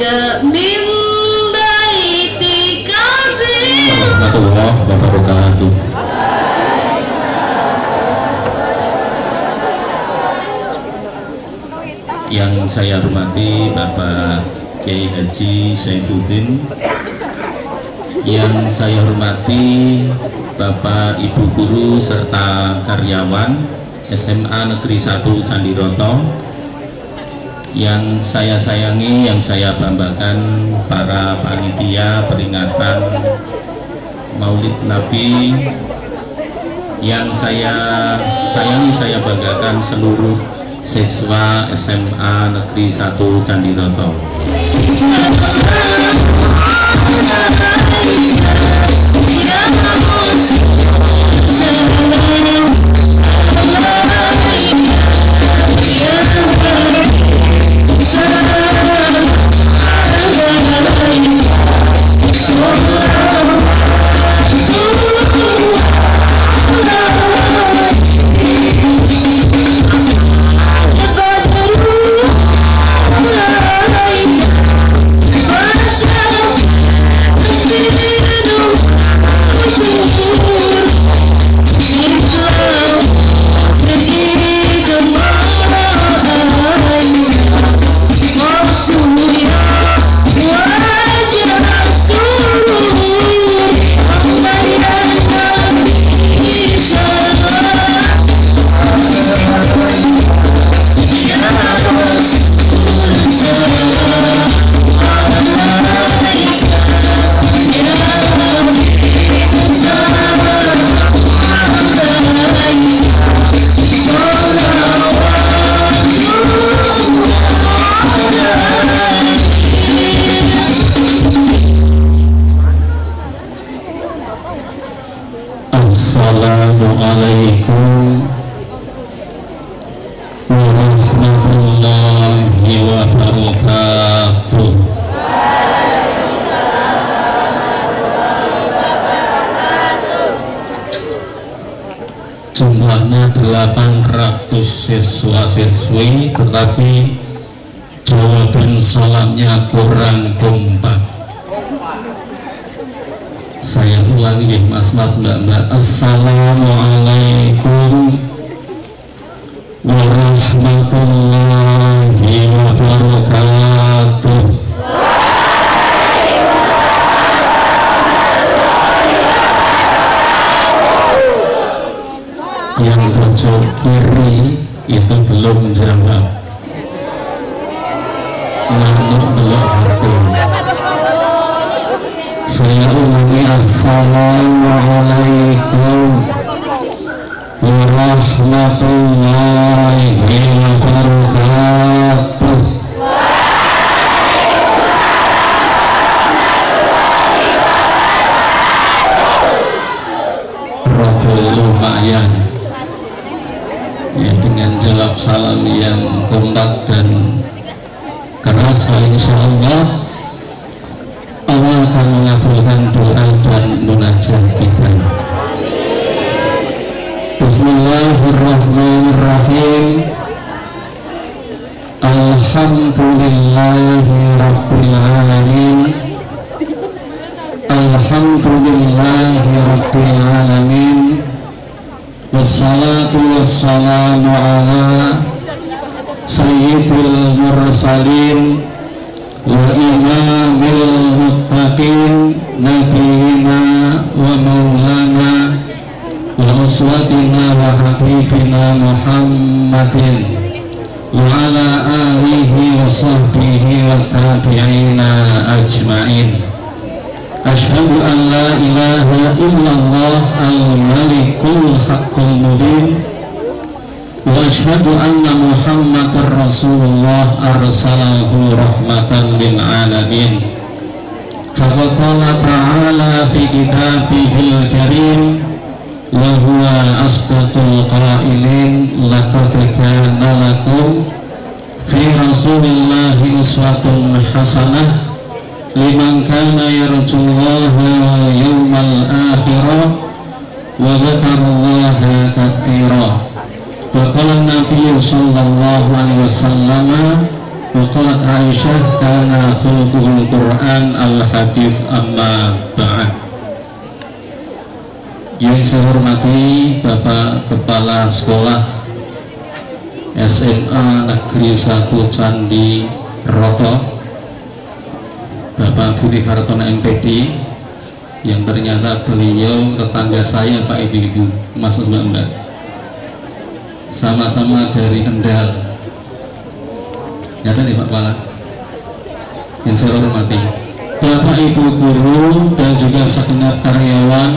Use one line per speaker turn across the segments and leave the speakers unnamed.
warahmatullahi wabarakatuh. Yang saya hormati Bapak Kiai Haji Saifuddin, yang saya hormati Bapak Ibu Guru serta karyawan SMA Negeri 1 Candiroto, yang saya sayangi, yang saya banggakan para panitia peringatan Maulid Nabi, yang saya sayangi, saya banggakan seluruh siswa SMA Negeri 1 Candiroto. Assalamualaikum warahmatullahi wabarakatuh. Jumlahnya 800 siswa-siswi, tetapi jawaban salamnya kurang kompak. Saya ulangi, mas-mas, mbak-mbak. Assalamualaikum warahmatullahi wabarakatuh. Yang pojok kiri itu belum jawab. Ngantuk belum aku. Saya ulangi, assalamualaikum warahmatullahi wabarakatuh. Rada lumayan ya, dengan jawab salam yang kompak dan keras. Insyaallah Allah akan mengabulkan doa dan munajat kita. Bismillahirrahmanirrahim. Alhamdulillahi rabbil alamin. Alhamdulillahi rabbil alamin. Wassalatu wassalamu ala sayyidil mursalin wa imamil muttaqin nabiyina wa maulana wa uswatina wa habibina Muhammadin wa ala alihi wa sahbihi wa tabi'ina ajma'in. Ashhadu an la ilaha illallah al-malikul haqqul mubin wa ashhadu anna Muhammadar Rasulullah arsalahu rahmatan lil alamin. Faqad qala ta'ala fi kitabihil karim wa huwa asdaqul qailin laqad kana lakum fi rasulillahi uswatun hasanah liman kana yarjullaha wal yawmal akhirah wa dzakarallaha katsira. Wa qala Nabi sallallahu alaihi wasallam wa qalat Aisyah kana khuluquhu hadis amma ba'd. Yang saya hormati Bapak Kepala Sekolah SMA Negeri 1 Candi Roto, Bapak Budi Hartono MPD, yang ternyata beliau tetangga saya Pak Ibu-ibu, Mas Mbak-mbak, sama-sama dari Kendal. Nyata nih Pak Kepala. Yang saya hormati Bapak Ibu guru dan juga segenap karyawan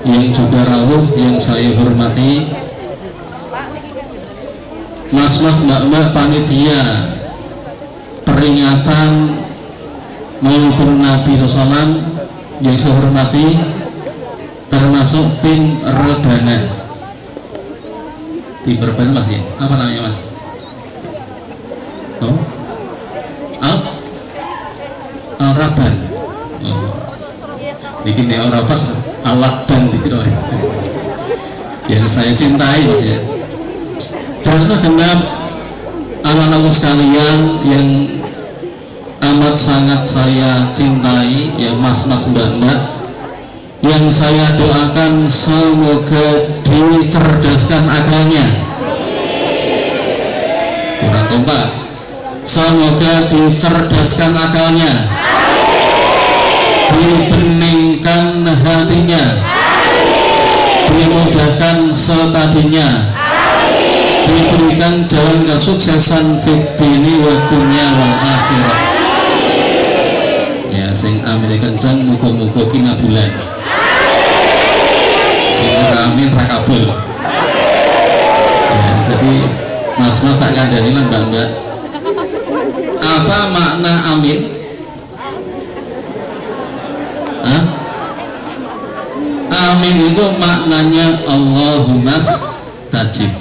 yang juga rawuh yang saya hormati, mas-mas, mbak-mbak panitia peringatan Maulidun Nabi SAW yang saya hormati, termasuk tim Rebana. Tim Rebana mas ya? Apa namanya mas? Oh? Al-Raban. Oh. Bikin ya orang pas Al-Raban gitu loh. Yang saya cintai mas ya. Dan segenap anak-anak sekalian yang amat sangat saya cintai, ya mas-mas, mbak-mbak, yang saya doakan semoga dicerdaskan akalnya. Kurang kompak. Semoga dicerdaskan akalnya, dibeningkan hatinya, dimudahkan setadinya, diberikan jalan kesuksesan fid dini wa dunya wal akhirah. Ya sing amin kencang, muga-muga kinabulan. Sing amin ra kabul. Ya, jadi mas-mas tak kandhani lan mbak-mbak, apa makna amin? Hah? Amin itu maknanya Allahumma stajib.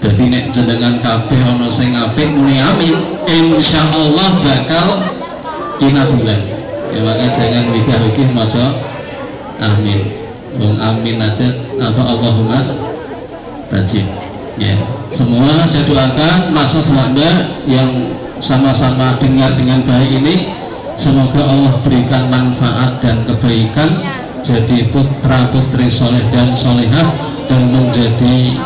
Jadi nek jenengan kabeh ana sing apik muni amin, insyaallah bakal kinabulan. Ya makanya jangan mikir-mikir maca amin. Wong amin aja apa Allahumma stajib. Ya, semua saya doakan mas-mas mbak yang sama-sama dengar dengan baik ini, semoga Allah berikan manfaat dan kebaikan, jadi putra putri soleh dan solehah, dan menjadi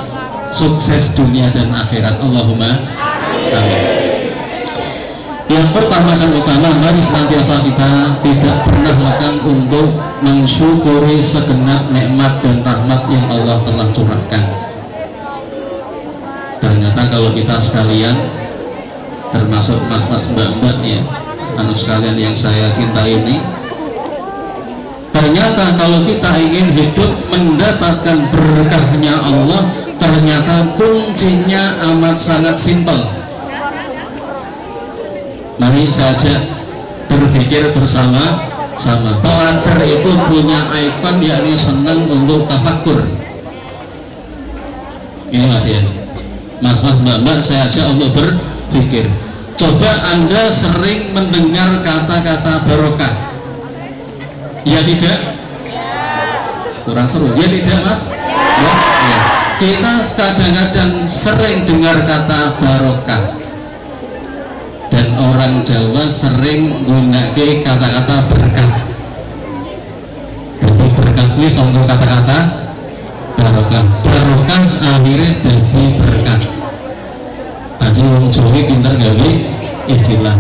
sukses dunia dan akhirat. Allahumma amin. Yang pertama dan utama, mari senantiasa kita tidak pernah lekang untuk mensyukuri segenap nikmat dan rahmat yang Allah telah curahkan. Ternyata kalau kita sekalian, termasuk mas-mas, mbak-mbak ya, anu sekalian yang saya cintai ini, ternyata kalau kita ingin hidup mendapatkan berkahnya Allah, ternyata kuncinya amat sangat simpel. Mari saja berpikir bersama-sama. Pelajar itu punya ikon, yakni senang untuk tafakur. Ini masih ya, mas-mas, mbak-mbak, saya ajak untuk berpikir. Coba Anda sering mendengar kata-kata barokah? Ya tidak? Kurang seru? Ya tidak mas? Ya, ya. Kita kadang-kadang sering dengar kata barokah, dan orang Jawa sering menggunakan kata-kata berkah. Jadi berkah ini contoh kata-kata barokah. Barokah akhirnya jadi berkah. Aji wong Jawa pintar gawe istilah.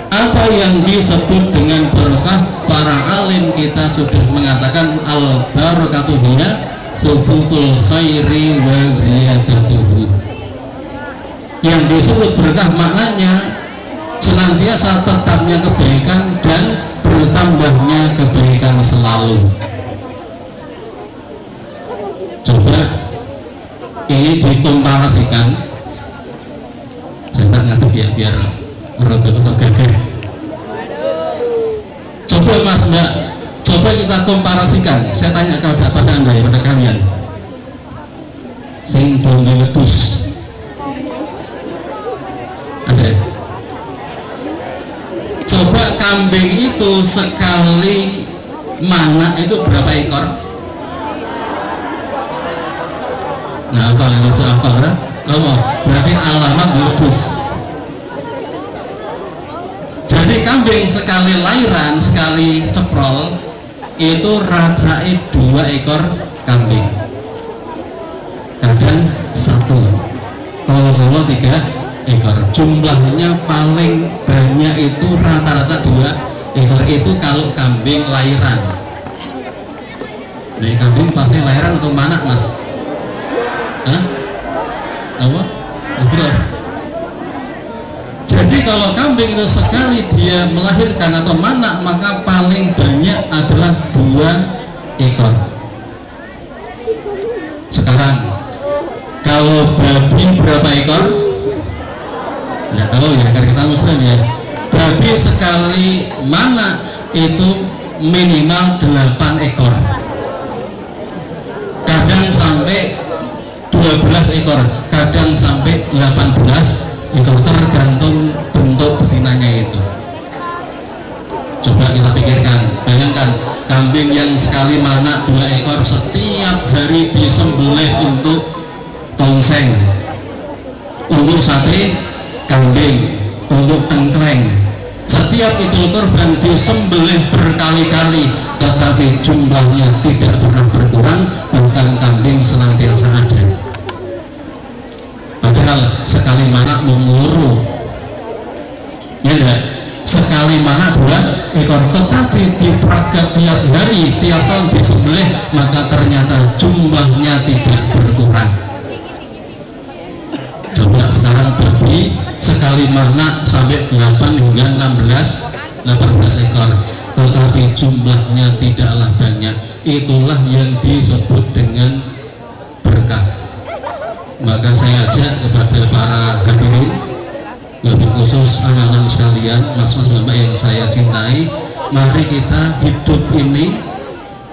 Apa yang disebut dengan barokah? Para alim kita sudah mengatakan al barakatuh hiya subutul khairi wa ziyadatuhu. Yang disebut berkah maknanya senantiasa tetapnya kebaikan dan bertambahnya kebaikan selalu. Coba ini dikomparasikan, saya ngadep ya biar rada gagah. Coba mas mbak, coba kita komparasikan. Saya tanya kepada anda ya, pada kalian, sing donge wedhus ada? Coba kambing itu sekali mana itu berapa ekor? Nah, paling lucu apa? Berarti alamat wedhus. Jadi kambing sekali lahiran, sekali ceprol itu rajai 2 ekor kambing, kadang 1, kalau 3 ekor. Jumlahnya paling banyak itu rata-rata 2 ekor itu kalau kambing lahiran. Nah, kambing pasti lahiran atau mana mas? Hah? Apa? Betul. Jadi kalau kambing itu sekali dia melahirkan atau mana, maka paling banyak adalah 2 ekor. Sekarang kalau babi berapa ekor? Nggak tahu ya, karena kita muslim ya. Babi sekali mana itu minimal 8 ekor, kadang sampai 12 ekor, kadang sampai 18 ekor, tergantung bentuk betinanya itu. Coba kita pikirkan, bayangkan kambing yang sekali mana 2 ekor setiap hari disembelih untuk tongseng, untuk sate kambing, untuk tengkleng. Setiap Idul Kurban disembelih berkali-kali, tetapi jumlahnya tidak pernah berkurang, bahkan kambing senantiasa ada. Padahal sekali mana menguru, ya enggak? Sekali mana 2 ekor, tetapi diperagak tiap hari, tiap tahun disembelih, maka ternyata jumlahnya tidak berkurang. Coba sekarang babi sekali mana sampai 8 hingga 18 ekor, tetapi jumlahnya tidaklah banyak. Itulah yang disebut dengan berkah. Maka saya ajak kepada para hadirin, lebih khusus anak-anak sekalian, mas-mas bapak yang saya cintai, mari kita hidup ini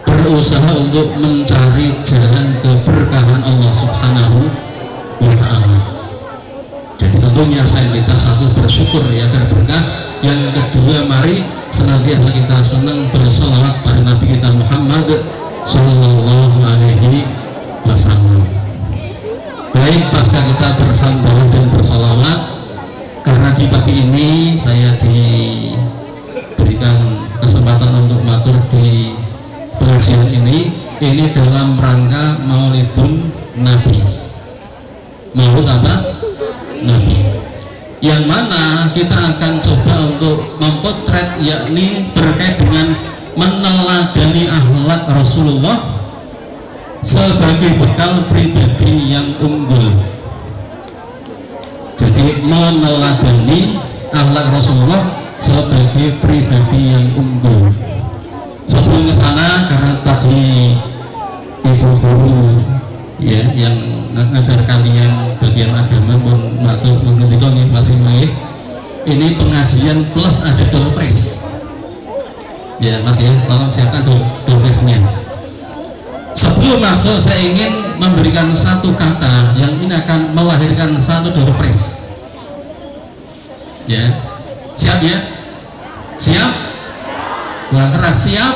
berusaha untuk mencari jalan keberkahan Allah Subhanahu wa Ta'ala. Jadi tentunya saya minta, 1, bersyukur ya berkah. Yang kedua, mari senantiasa kita senang bersolawat pada Nabi kita Muhammad Sallallahu Alaihi Wasallam. Baik, pasca kita berhamdalah dan bersolawat, karena di pagi ini saya diberikan kesempatan untuk matur di pengajian ini dalam rangka Maulidun Nabi. Maulid apa? Nabi, yang mana kita akan coba untuk mempotret, yakni berkait dengan meneladani akhlak Rasulullah sebagai bekal pribadi yang unggul. Jadi meneladani akhlak Rasulullah sebagai pribadi yang unggul. Sebelum ke sana, karena tadi ibu guru ya yang ngajar kalian bagian agama pun matur mengendika nih Mas Imai, ini pengajian plus ada doorpress ya Mas ya, tolong siapkan doorpressnya. Sebelum masuk, saya ingin memberikan 1 kata yang ini akan melahirkan 1 doorpress ya. Siap ya? Siap? Kurang keras. Siap?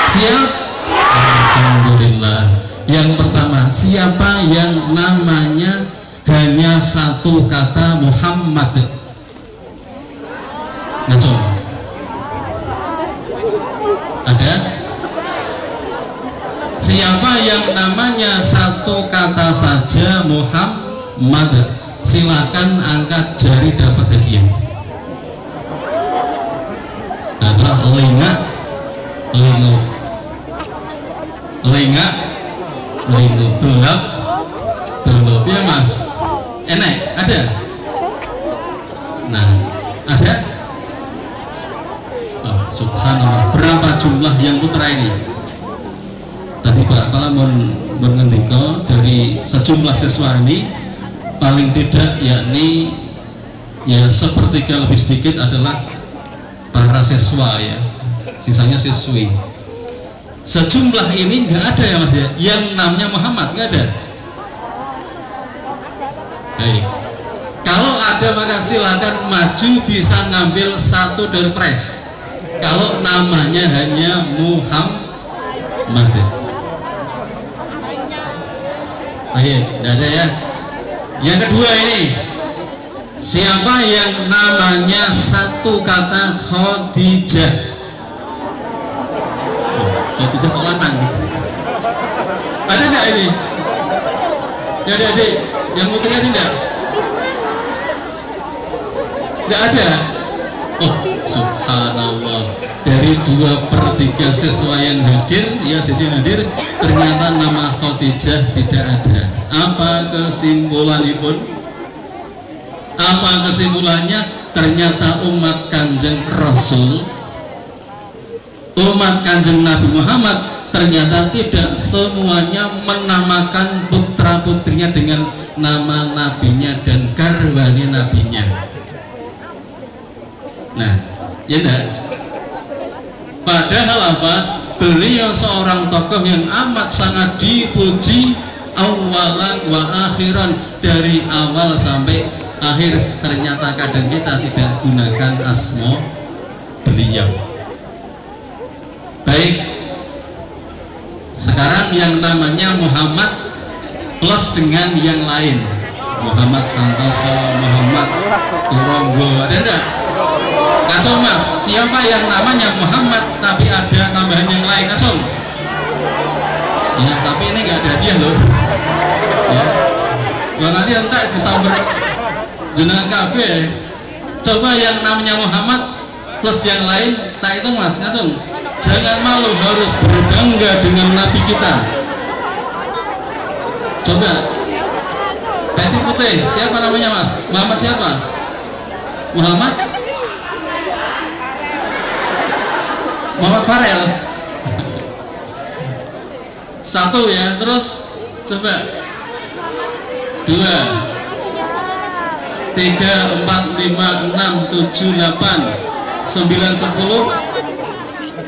Siap? Alhamdulillah. Yang pertama, siapa yang namanya hanya 1 kata Muhammad? Ngaco? Ada? Siapa yang namanya 1 kata saja Muhammad? Silakan angkat jari, dapat hadiah. Ada lingak, linguk, lingak, linguk, tulap, tulap ya Mas. Enak, ada? Nah, ada? Oh, subhanallah. Berapa jumlah yang putra ini? Tadi Pak Kala mengendika dari sejumlah siswa ini, paling tidak yakni ya sepertiga lebih sedikit adalah para siswa ya, sisanya siswi. Sejumlah ini nggak ada ya Mas ya, yang namanya Muhammad nggak ada. Baik, kalau ada maka silakan maju, bisa ngambil 1 doorpress. Kalau namanya hanya Muhammad, ayo, nggak ada ya. Yang kedua ini, Siapa yang namanya satu kata Khadijah? Khadijah kok lanang? Ada nggak ini? Ya adik-adik, yang putri ada nggak? Nggak ada. Oh, subhanallah. Dari 2/3 siswa yang hadir, ya siswa yang hadir, ternyata nama Khadijah tidak ada. Apa kesimpulannya? Apa kesimpulannya? Ternyata umat Kanjeng Rasul, umat Kanjeng Nabi Muhammad, ternyata tidak semuanya menamakan putra putrinya dengan nama nabinya dan garwane nabinya. Nah, ya enggak? Padahal apa? Beliau seorang tokoh yang amat sangat dipuji awalan wa akhiran, dari awal sampai akhir. Ternyata kadang kita tidak gunakan asma beliau. Baik, sekarang yang namanya Muhammad plus dengan yang lain, Muhammad Santoso, Muhammad Turonggo, ada enggak? Kacau mas, siapa yang namanya Muhammad tapi ada tambahan yang lain? Kacau ya, tapi ini nggak ada hadiah loh ya. Wah, nanti entak disamber jenengan KB. Coba yang namanya Muhammad plus yang lain, tak itu mas, langsung. Jangan malu, harus berbangga dengan Nabi kita. Coba peci putih, siapa namanya mas? Muhammad siapa? Muhammad Farel. Satu ya, terus coba 2, 3, 4, 5, 6, 7, 8, 9, 10,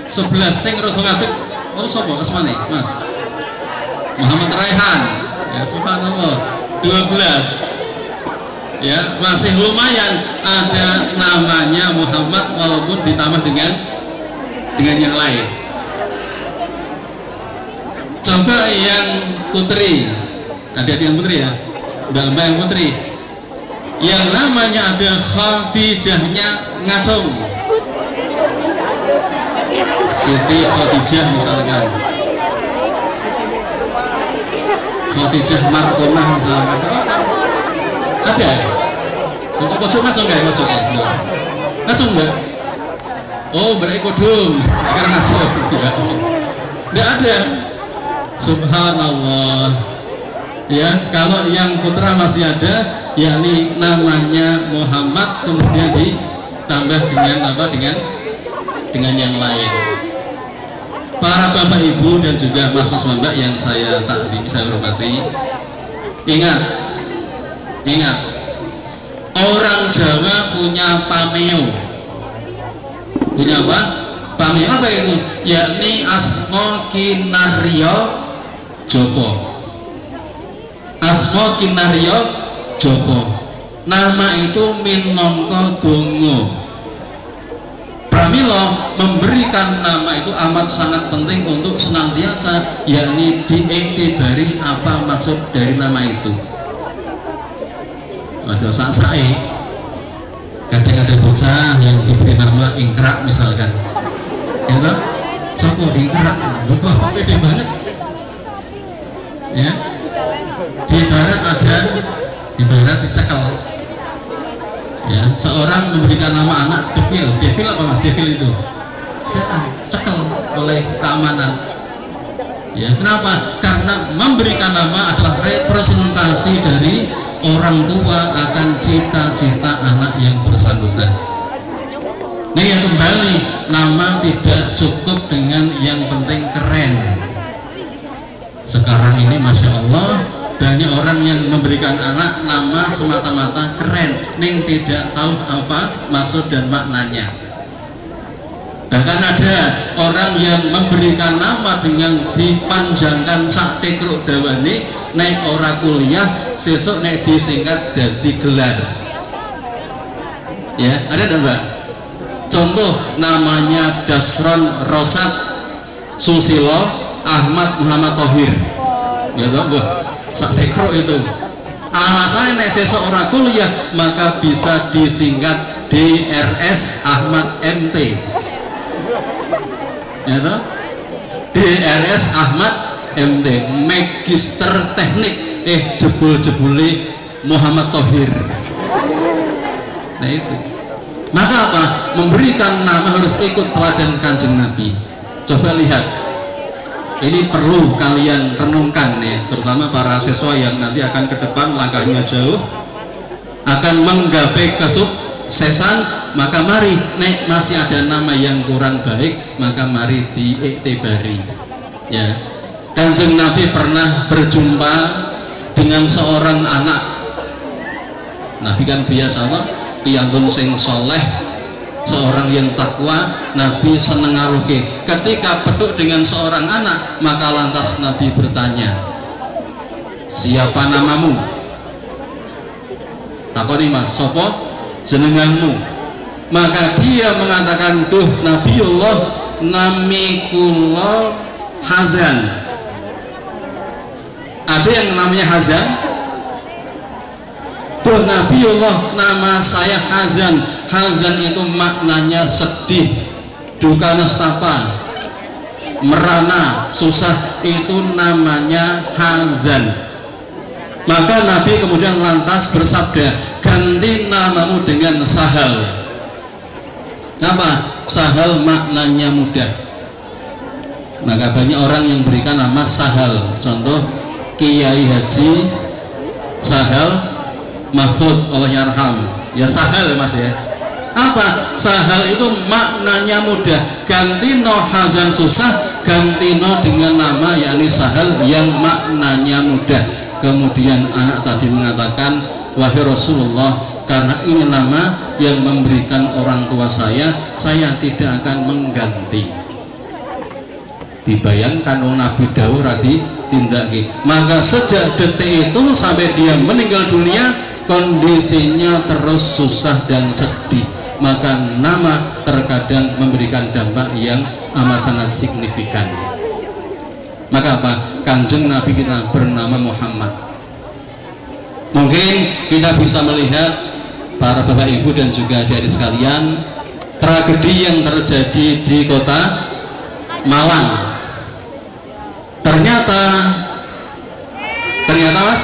11. Sing rada ngadeg. Oh sapa asmane, Mas? Muhammad Raihan. Ya subhanallah. 12. Ya, masih lumayan ada namanya Muhammad walaupun ditambah dengan yang lain. Coba yang putri. Ada yang putri ya? Mbak yang putri. Yang namanya ada Khadijahnya ngacung. Siti Khadijah misalkan, Khadijah Markonah misalkan. Ada? Untuk pojok ngacung nggak? Ngacung nggak? Oh berarti kodum karena ngacung. Nggak ada. Subhanallah. Ya, kalau yang putra masih ada, yakni namanya Muhammad kemudian ditambah dengan apa? Dengan yang lain. Para bapak ibu dan juga mas-mas mbak yang saya hormati, ingat, orang Jawa punya pameo. Punya apa? Pameo apa itu? Yakni asma kinarya Joko. Asma kinarya Joko. Nama itu minangka donga. Pramila memberikan nama itu amat sangat penting untuk senantiasa, yakni diiktibari apa maksud dari nama itu. Aja sak-sae. Kadang ada bocah yang diberi nama Ingkrak misalkan. Ya toh? Sopo Ingkrak? Kok pede banget. Ya. Di barat ada, di barat dicekel. Ya, seorang memberikan nama anak Devil apa mas? Devil itu setan, cekel oleh keamanan. Ya, kenapa? Karena memberikan nama adalah representasi dari orang tua akan cita-cita anak yang bersangkutan. Nah ya kembali, nama tidak cukup dengan yang penting keren. Sekarang ini masya Allah banyak orang yang memberikan anak nama semata-mata keren, ning tidak tahu apa maksud dan maknanya. Bahkan ada orang yang memberikan nama dengan dipanjangkan sak tekruk dawane, nek ora kuliah sesuk nek disingkat dadi gelar. Ya, ada enggak Mbak? Contoh namanya Dasron Rosat Susilo Ahmad Muhammad Thohir. Ya toh, sak tekruk itu. alasannya nek sesuk ora kuliah maka bisa disingkat DRS Ahmad MT, ya toh? DRS Ahmad MT, Magister Teknik jebul-jebule Muhammad Thohir. Nah itu, maka apa? Memberikan nama harus ikut teladan Kanjeng Nabi. Coba lihat, ini perlu kalian renungkan ya, terutama para siswa yang nanti akan ke depan langkahnya jauh, akan menggapai kesuksesan. Maka mari, nek masih ada nama yang kurang baik, maka mari diiktibari ya. Kanjeng Nabi pernah berjumpa dengan seorang anak. Nabi kan biasa piyantun sing soleh, seorang yang takwa. Nabi seneng ngaruhke. Ketika beduk dengan seorang anak, maka lantas Nabi bertanya, siapa namamu? Takoni mas, sopo jenenganmu? Maka dia mengatakan, duh Nabiullah, namikullah Hazan. Ada yang namanya Hazan? Duh Nabiullah, nama saya Hazan. Hazan itu maknanya sedih, duka nestapa, merana, susah, itu namanya Hazan. Maka Nabi kemudian lantas bersabda, ganti namamu dengan Sahal. Apa? Sahal maknanya mudah. Maka banyak orang yang berikan nama Sahal. Contoh Kiai Haji Sahal Mahfud, Allah yarham, ya Sahal mas ya. Apa? Sahal itu maknanya mudah. Ganti no Hazan susah, ganti no dengan nama yakni Sahal yang maknanya mudah. Kemudian anak tadi mengatakan, wahai Rasulullah, karena ini nama yang memberikan orang tua saya tidak akan mengganti. Dibayangkan Nabi Dawud radhi tindaki. Maka sejak detik itu sampai dia meninggal dunia, kondisinya terus susah dan sedih. Maka nama terkadang memberikan dampak yang amat sangat signifikan. Maka apa? Kanjeng Nabi kita bernama Muhammad. Mungkin kita bisa melihat para bapak ibu dan juga adik-adik sekalian, tragedi yang terjadi di kota Malang. Ternyata mas,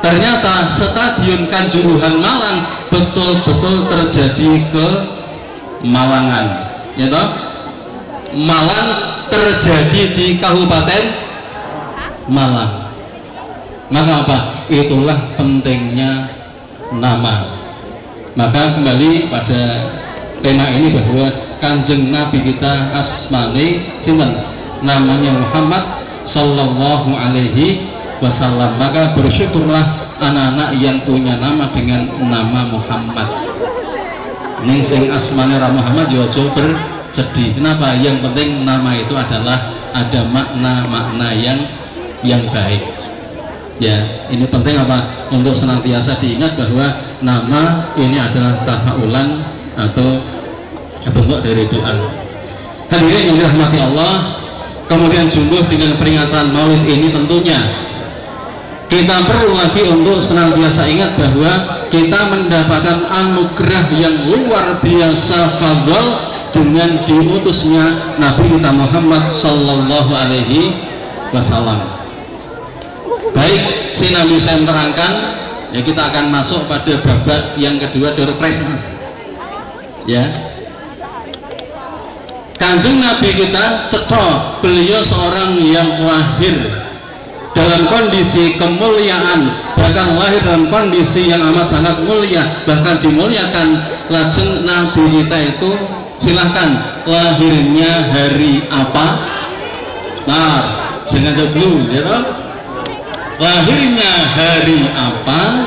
ternyata Stadion Kanjuruhan Malang betul-betul terjadi ke Malangan, ya toh? Malang terjadi di Kabupaten Malang. Maka apa? Itulah pentingnya nama. Maka kembali pada tema ini bahwa Kanjeng Nabi kita asmane sinten? Namanya Muhammad sallallahu alaihi wasallam. Maka bersyukurlah anak-anak yang punya nama dengan nama Muhammad. Ning sing asmane ra Muhammad yo aja bersedih. Kenapa? Yang penting nama itu adalah ada makna-makna yang baik. Ya, ini penting apa? Untuk senantiasa diingat bahwa nama ini adalah tafaulan atau bentuk dari doa. Hadirin yang dirahmati Allah, kemudian jumlah dengan peringatan Maulid ini tentunya kita perlu lagi untuk senantiasa ingat bahwa kita mendapatkan anugerah yang luar biasa fadl dengan diutusnya Nabi kita Muhammad sallallahu alaihi wasallam. Baik, si Nabi saya terangkan ya, kita akan masuk pada babak yang kedua, door prize mas. Ya, Kanjeng Nabi kita cetok, beliau seorang yang lahir dalam kondisi kemuliaan, bahkan lahir dalam kondisi yang amat sangat mulia, bahkan dimuliakan. Lajeng Nabi kita itu silahkan lahirnya hari apa? Nah, jangan jauh ya toh. Lahirnya hari apa,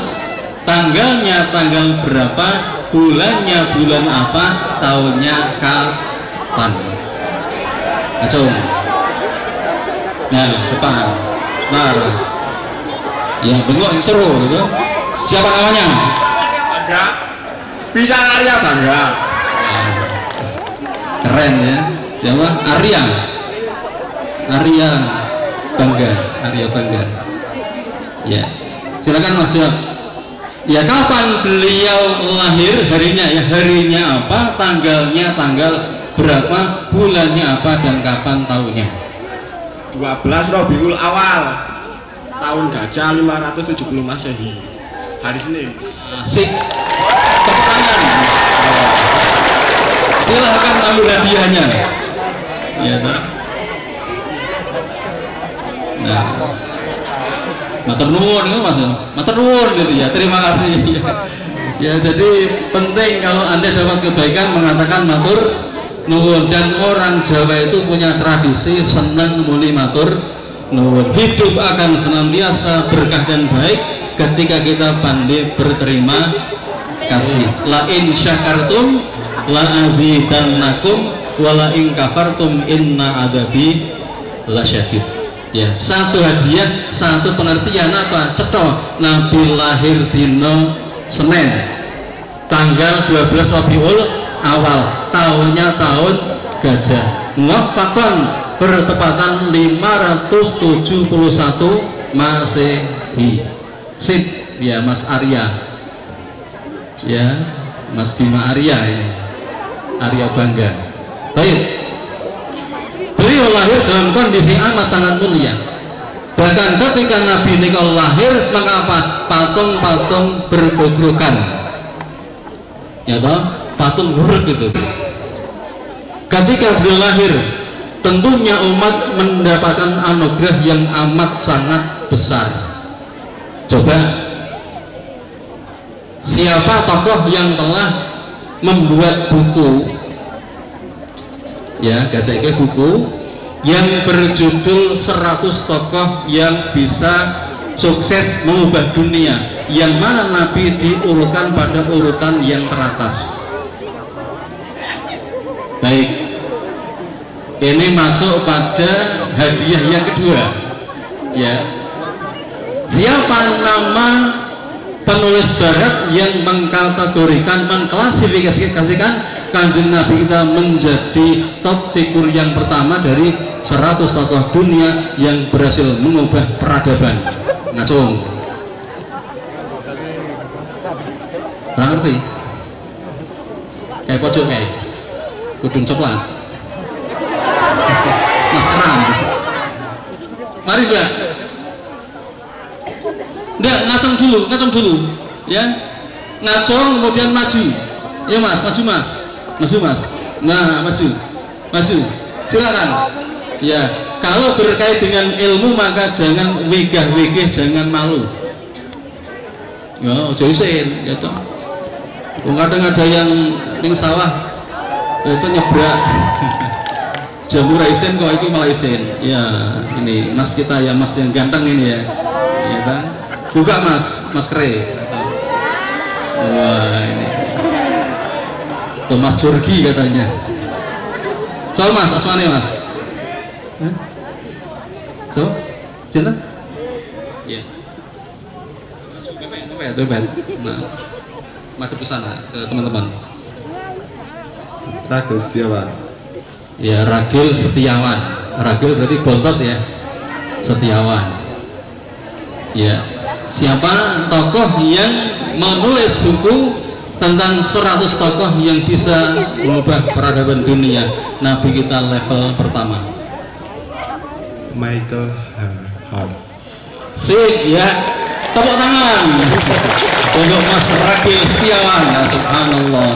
tanggalnya tanggal berapa, bulannya bulan apa, tahunnya kapan. Acung. Nah, depan. Laras. Yang bengok yang seru gitu. Siapa namanya?
Bangga. Bisa Arya Bangga.
Keren ya. Siapa? Arya. Arya Bangga. Arya Bangga. Ya, Silakan Mas Yop. Ya, kapan beliau lahir, harinya ya, harinya apa, tanggalnya tanggal berapa, bulannya apa, dan kapan tahunnya?
12 Rabiul Awal tahun gajah 570 Masehi, hari Senin.
Asik, tepuk tangan. Silahkan ambil hadiahnya. Ya, tak? Nah, matur nuwun itu Mas, matur nuwun gitu ya, terima kasih. Ya, jadi penting kalau Anda dapat kebaikan mengatakan matur nuwun. Dan orang Jawa itu punya tradisi senang muni matur nuwun. Hidup akan senantiasa berkah dan baik ketika kita pandai berterima kasih. La in syakartum la azidannakum wa la in kafartum inna adabi lasyadid. Ya, satu hadiah, satu pengertian apa? Cetha Nabi lahir dino Senin tanggal 12 Rabiul Awal, tahunnya tahun gajah, muwaffaqan bertepatan 571 Masehi. Sip ya Mas Arya, ya Mas Bima Arya, ini Arya bangga. Baik, beliau lahir dalam kondisi amat sangat mulia. Bahkan ketika Nabi Nikol lahir, maka apa? Patung-patung bergogrokan, ya toh, patung huruf itu. Ketika beliau lahir, tentunya umat mendapatkan anugerah yang amat sangat besar. Coba, siapa tokoh yang telah membuat buku, ya, katakan buku yang berjudul 100 tokoh yang bisa sukses mengubah dunia, yang mana Nabi diurutkan pada urutan yang teratas. Baik, ini masuk pada hadiah yang kedua, ya. Siapa nama penulis barat yang mengkategorikan, mengklasifikasikan Kanjeng Nabi kita menjadi top figur yang pertama dari 100 tokoh dunia yang berhasil mengubah peradaban? Ngacung, nggak ngerti? Kayak pojok kayak kudung coklat, Mas Keram. Mari Mbak. Enggak, ngacung dulu ya, ngacung kemudian maju ya Mas, maju Mas, nah maju, silakan ya. Kalau berkait dengan ilmu maka jangan wegah-wegah, jangan malu ya, ojo isin ya toh. Kadang ada yang ning sawah itu nyebrak jamur isin kok, itu malah isin ya. Ini Mas kita ya, Mas yang ganteng ini ya, ya kan? Buka Mas Kre. Wah, ini Thomas Jorgi katanya. So Mas, asmane Mas. Hah? So, cinta? Ya. Coba. Nah, madep ke sana ke teman-teman.
Ragil Setiawan.
Ya, Ragil Setiawan. Ragil berarti bontot ya. Setiawan. Ya. Siapa tokoh yang menulis buku tentang 100 tokoh yang bisa mengubah peradaban dunia? Nabi kita level pertama,
Michael Hart.
sip ya, tepuk tangan untuk Mas Ragil Setiawan. Nah, subhanallah,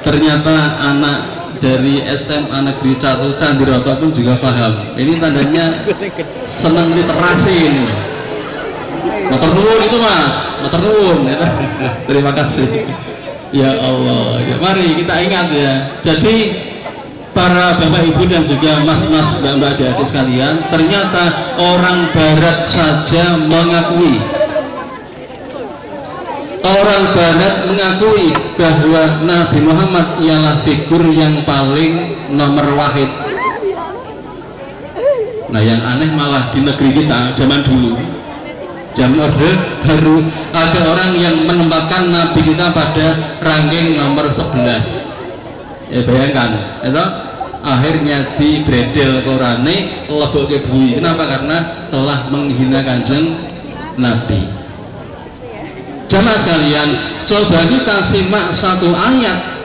ternyata anak dari SMA Negeri 1 Candiroto pun juga paham. Ini tandanya senang literasi ini. Motor nuwun itu Mas, motor nuwun ya. Terima kasih ya Allah ya. Mari kita ingat ya, jadi para bapak ibu dan juga mas-mas mbak-mbak adik-adik sekalian, ternyata orang barat saja mengakui, orang barat mengakui bahwa Nabi Muhammad ialah figur yang paling nomor wahid. Nah, yang aneh malah di negeri kita zaman dulu, zaman Orde Baru, ada orang yang menempatkan Nabi kita pada ranking nomor 11. Ya bayangkan, itu akhirnya di bredel Qurane lebok ke bui. Kenapa? Karena telah menghina Kanjeng Nabi. Jamaah sekalian, coba kita simak satu ayat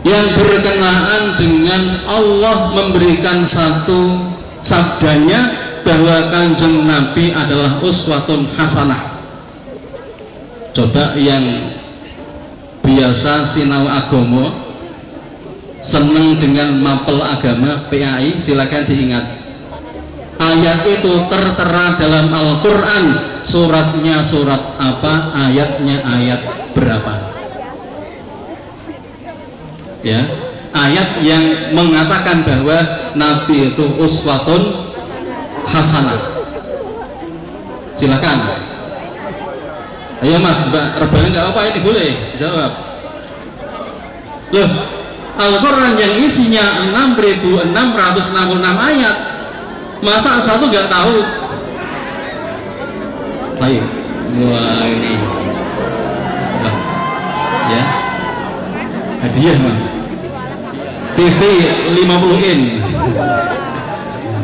yang berkenaan dengan Allah memberikan satu sabdanya bahwa Kanjeng Nabi adalah uswatun hasanah. Coba yang biasa sinau agama, seneng dengan mapel agama PAI, silakan diingat. Ayat itu tertera dalam Al-Quran, suratnya surat apa, ayatnya ayat berapa. Ya, ayat yang mengatakan bahwa Nabi itu uswatun hasanah. Silakan. Ayo Mas, Mbak Rebani nggak apa ini boleh jawab. Loh, Al-Quran yang isinya 6.666 ayat, masa satu nggak tahu? Baik, wah ini, ya, hadiah Mas. TV 50 in.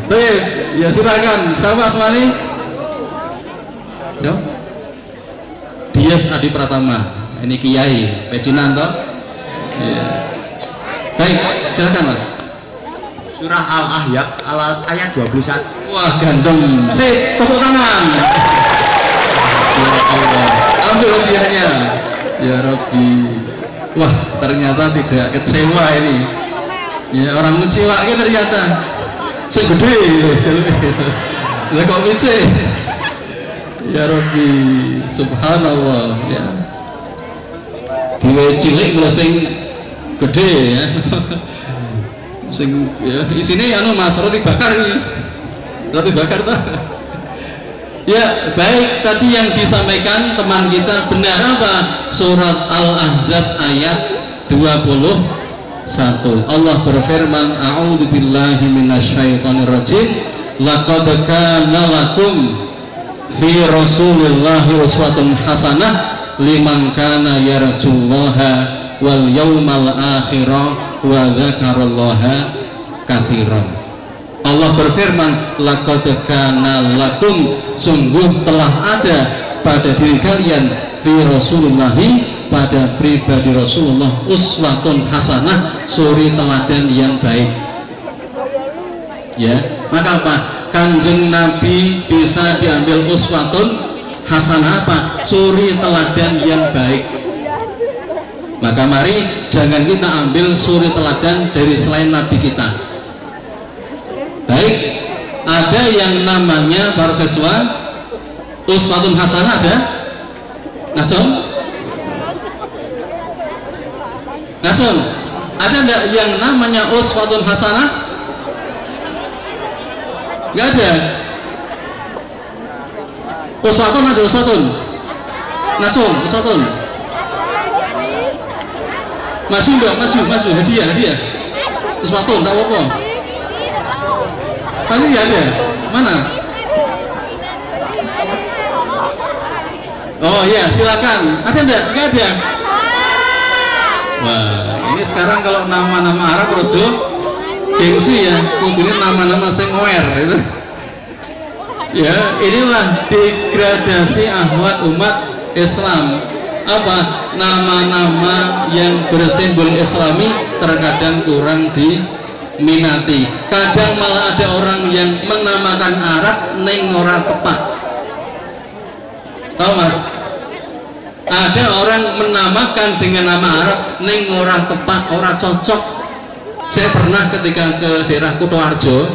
Baik, ya silakan. Siapa Asmani? Yo. Dias Adi Pratama. Ini Kiai Pecinan toh? Ya. Baik, silakan Mas.
Surah Al-Ahzab ayat 21.
Wah, ganteng. Sip, tepuk tangan. Ya Allah. Ambil hadiahnya. Ya Rabbi. Wah, ternyata tidak kecewa ini. Ya, orang kecewa ini ternyata. Saya gede. Lah kok kece? Ya Rabbi, subhanallah ya. Diwe cilik lho sing gede ya. Sing ya isine anu Mas roti bakar ini. Roti bakar toh. Ya, baik, tadi yang disampaikan teman kita benar apa? Surat Al-Ahzab ayat 21. Allah berfirman, a'udzubillahi minasyaitonirrajim, laqad kana lakum fi rasulillahi uswatun hasanah liman kana yarjullaha wal yawmal akhirah wa dzakarallaha katsiran. Allah berfirman, laqad kana lakum, sungguh telah ada pada diri kalian fi rasulillahi, pada pribadi Rasulullah, uswatun hasanah, suri teladan yang baik. Ya, maka apa? Kanjeng Nabi bisa diambil uswatun hasanah apa? Suri teladan yang baik. Maka mari jangan kita ambil suri teladan dari selain Nabi kita. Baik, ada yang namanya para siswa uswatun hasanah ada? Ngacung? Ngacung? Ada enggak yang namanya uswatun hasanah? Enggak ada. Uswatun ada uswatun. Ngacung, uswatun. Maju enggak? Maju, hadiah. Uswatun, tak apa-apa. Tadi ada. Mana? Oh iya, silakan. Ada enggak? Enggak ada. Wah, ini sekarang kalau nama-nama Arab itu gengsi ya, kudunya nama-nama sengoer itu. Ya, inilah degradasi akhlak umat Islam. Apa? Nama-nama yang bersimbol Islami terkadang kurang diminati. Kadang malah ada orang yang menamakan Arab neng ora tepat. Tahu Mas? Ada orang menamakan dengan nama Arab neng ora tepat, ora cocok. Saya pernah ketika ke daerah Kutoarjo.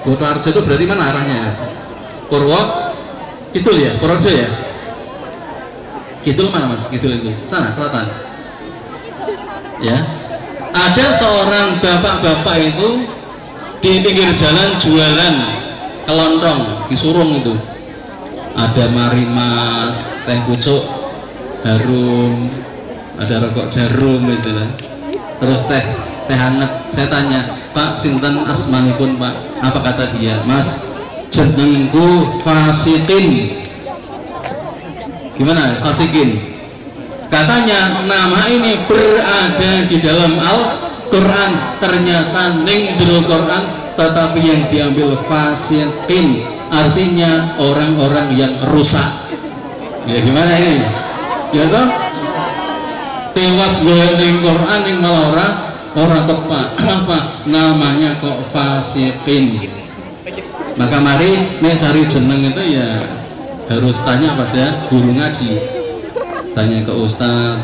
Kutoarjo itu berarti mana arahnya Mas? Purwo Kidul ya? Purworejo ya? Kidul mana Mas? Kidul itu sana, selatan ya. Ada seorang bapak-bapak itu di pinggir jalan jualan kelontong di Surung itu. Ada marimas, teh pucuk, harum, ada rokok jarum gitu lah. Terus teh hangat. Saya tanya, Pak, sinten asmanipun Pak? Apa kata dia? Mas, jenengku Fasikin. Gimana Fasikin? Katanya nama ini berada di dalam Al-Quran. Ternyata ning jero Quran, tetapi yang diambil Fasikin, artinya orang-orang yang rusak. Ya gimana ini? Ya toh? Tewas golek ning Quran ning malah ora tepat. Apa? Namanya kok fasikin. Maka mari nek cari jeneng itu ya harus tanya pada guru ngaji. Tanya ke ustaz,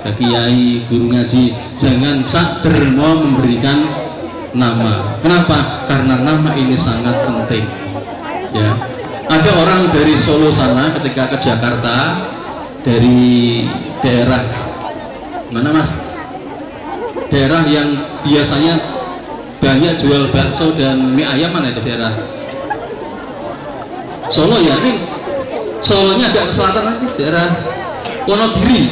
ke kiai, guru ngaji. Jangan sak dermo memberikan nama. Kenapa? Karena nama ini sangat penting. Ya. Ada orang dari Solo sana ketika ke Jakarta dari daerah mana mas? Daerah yang biasanya banyak jual bakso dan mie ayam, mana itu daerah? Solo ya, ini Solonya agak ke selatan lagi, daerah Wonogiri.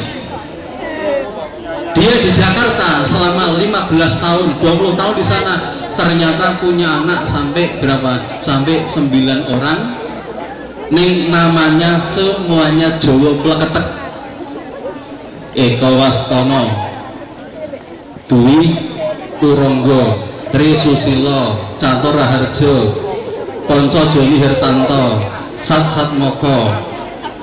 Dia di Jakarta selama 15 tahun, 20 tahun di sana, ternyata punya anak sampai berapa? Sampai 9 orang. Ning namanya semuanya Jawa pleketek. Eko Wastono, Dwi Turonggo, Tri Susilo, Catur Raharjo, Ponco Joni Hertanto, Sat Moko,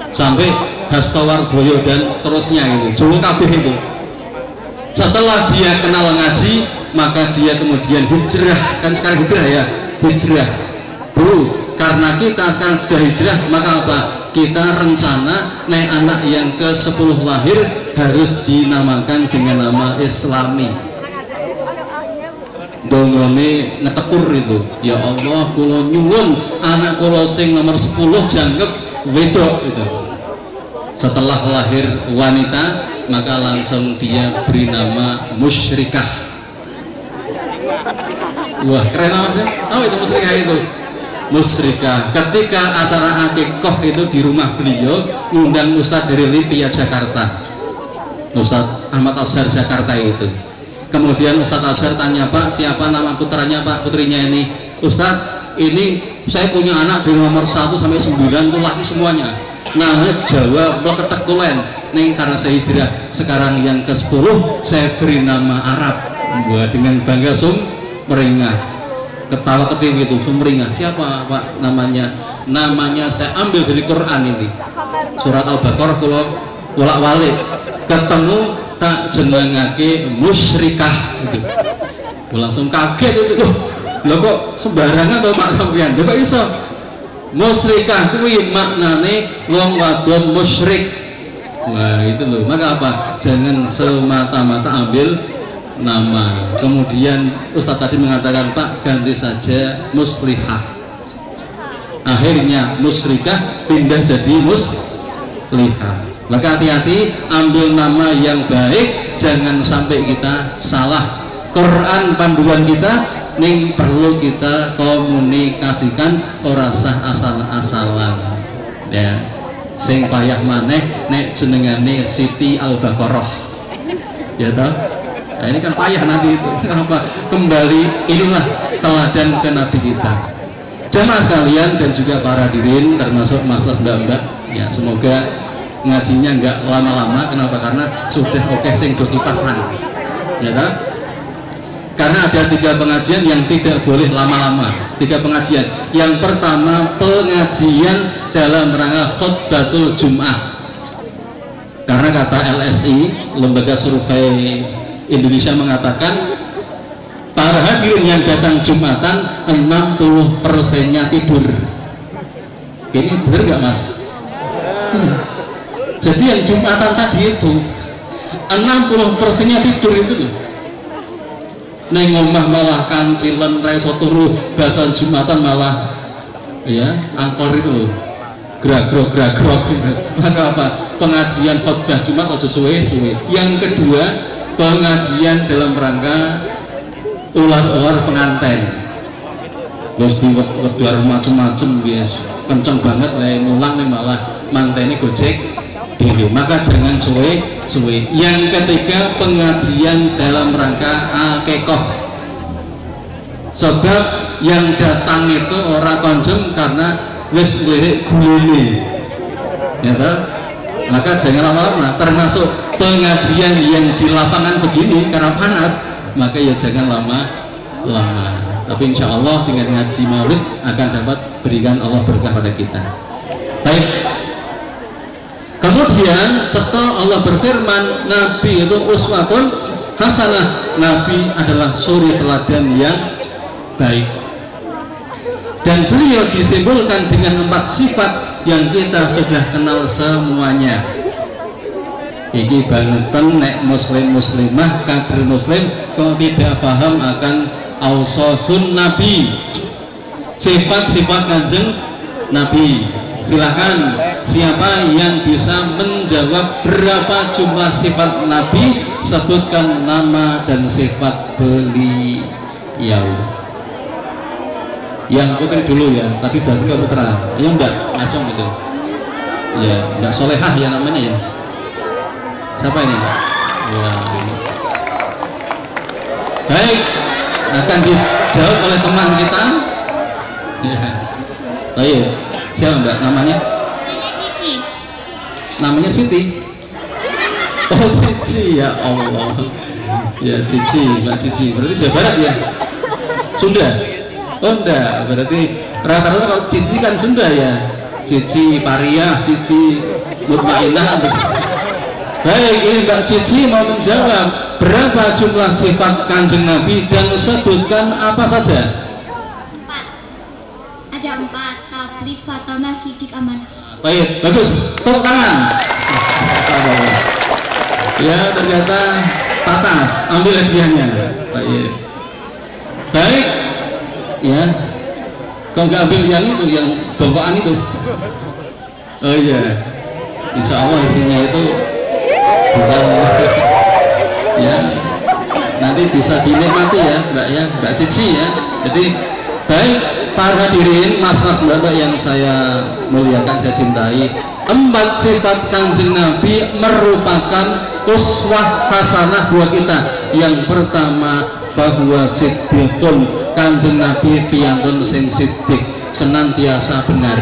sampai Hastowardoyo dan seterusnya itu. Jawa kabeh itu. Setelah dia kenal ngaji, maka dia kemudian hijrah. Kan sekarang hijrah ya, hijrah. Bro, karena kita sekarang sudah hijrah, maka apa? Kita rencana nek anak yang ke-10 lahir harus dinamakan dengan nama Islami. Dongone ngetekur itu, ya Allah kula nyuwun anak kula sing nomor 10 jangkep wedok itu. Setelah lahir wanita, maka langsung dia beri nama musyrikah. Wah keren mas ya. Oh itu musyrikah itu. Musyrikah. Ketika acara akikoh itu di rumah beliau, undang Ustadz dari Lipia Jakarta, Ustadz Ahmad Azhar Jakarta itu. Kemudian Ustadz Azhar tanya, Pak siapa nama putranya Pak, putrinya ini? Ustadz ini saya punya anak dari nomor 1 sampai 9 itu laki semuanya, namanya Jawa Pleketek Tulen. Nih karena saya hijrah sekarang yang ke-10 saya beri nama Arab. Buat dengan bangga meringah, ketawa keting gitu, sumringah. Siapa Pak namanya? Namanya saya ambil dari Quran ini, surat Al-Baqarah. Kalau bolak-balik ketemu tak jenengake musyrikah gitu. Langsung kaget itu. Loh kok sembarangan to Pak sampeyan? Lho kok iso? Musyrikah kuwi maknane wong wadon musyrik. Wah itu loh. Maka apa? Jangan semata-mata ambil nama. Kemudian Ustadz tadi mengatakan, Pak ganti saja muslihah. Akhirnya musyrikah pindah jadi muslihah. Maka hati-hati ambil nama yang baik, jangan sampai kita salah. Quran panduan kita ning perlu kita komunikasikan, ora sah asal-asalan ya. Sing payah maneh nek jenengane Siti Al-Baqarah ya toh. Nah, ini kan payah nanti itu. Kenapa? Kembali inilah teladan ke Nabi kita. Jamaah sekalian dan juga para hadirin termasuk mas-mas mbak-mbak ya, semoga ngajinya nggak lama-lama. Kenapa? Karena sudah oke sing do kipasan ya toh? Karena ada 3 pengajian yang tidak boleh lama-lama. 3 pengajian. Yang pertama pengajian dalam rangka khutbatul Jum'ah. Karena kata LSI, Lembaga Survei Indonesia, mengatakan para hadirin yang datang Jumatan 60%-nya tidur. Ini benar nggak mas? Jadi yang Jumatan tadi itu 60%-nya tidur itu loh. Neng omah malah kancilan reso turu, bahasa Jumatan malah ya angkor itu loh, grag-grog gitu. Maka apa? Pengajian khotbah Jumat aja suwe-suwe. Yang kedua pengajian dalam rangka ular-ular pengantin. Terus di wedar macam-macam guys, kenceng banget lah mulang nih malah manteni gojek dulu. Maka jangan suwe-suwe. Yang ketiga pengajian dalam rangka akikoh. Sebab yang datang itu orang konjem karena wis lirik gulune. Ya toh? Maka jangan lama-lama. Termasuk pengajian yang di lapangan begini karena panas, maka ya jangan lama-lama. Tapi insya Allah dengan ngaji maulid akan dapat berikan Allah berkah pada kita. Baik. Kemudian cetok Allah berfirman, Nabi itu uswatun hasanah, Nabi adalah suri teladan yang baik. Dan beliau disimbolkan dengan 4 sifat yang kita sudah kenal semuanya. Iki bangetan nek muslim muslimah kader muslim kalau tidak paham akan ausofun Nabi, sifat-sifat kanjeng Nabi. Silahkan siapa yang bisa menjawab berapa jumlah sifat Nabi, sebutkan nama dan sifat beliau. Yang putri dulu ya, tadi udah 3 putra. Ya enggak, ngacong itu. Ya, enggak solehah ya namanya ya. Siapa ini? Ya. Baik, akan dijawab oleh teman kita. Ya. Baik, siapa mbak namanya?
Cici.
Namanya Siti. Oh Cici, ya Allah. Ya Cici, Mbak Cici. Berarti Jawa Barat ya? Sunda? Oh enggak, berarti rata-rata kalau Cici kan Sunda ya. Cici Pariah, Cici Mutmainah. Baik, ini Mbak Cici mau menjawab berapa jumlah sifat kanjeng Nabi dan sebutkan apa saja?
4. Ada 4. Tablik, Fatona, Sidik, Amanah.
Baik, bagus. Tepuk tangan. Ya, ternyata patas. Ambil hadiahnya. Baik. Baik. Ya. Kau nggak ambil yang itu, yang bawaan itu. Oh iya. Insya Allah isinya itu bukan ya. Nanti bisa dinikmati ya, Mbak ya, Mbak Cici ya. Jadi baik para hadirin, mas-mas mbak yang saya muliakan, saya cintai, 4 sifat kanjeng Nabi merupakan uswah hasanah buat kita. Yang pertama, fahuwa siddiqun, kanjeng Nabi piyantun sing siddiq, senantiasa benar.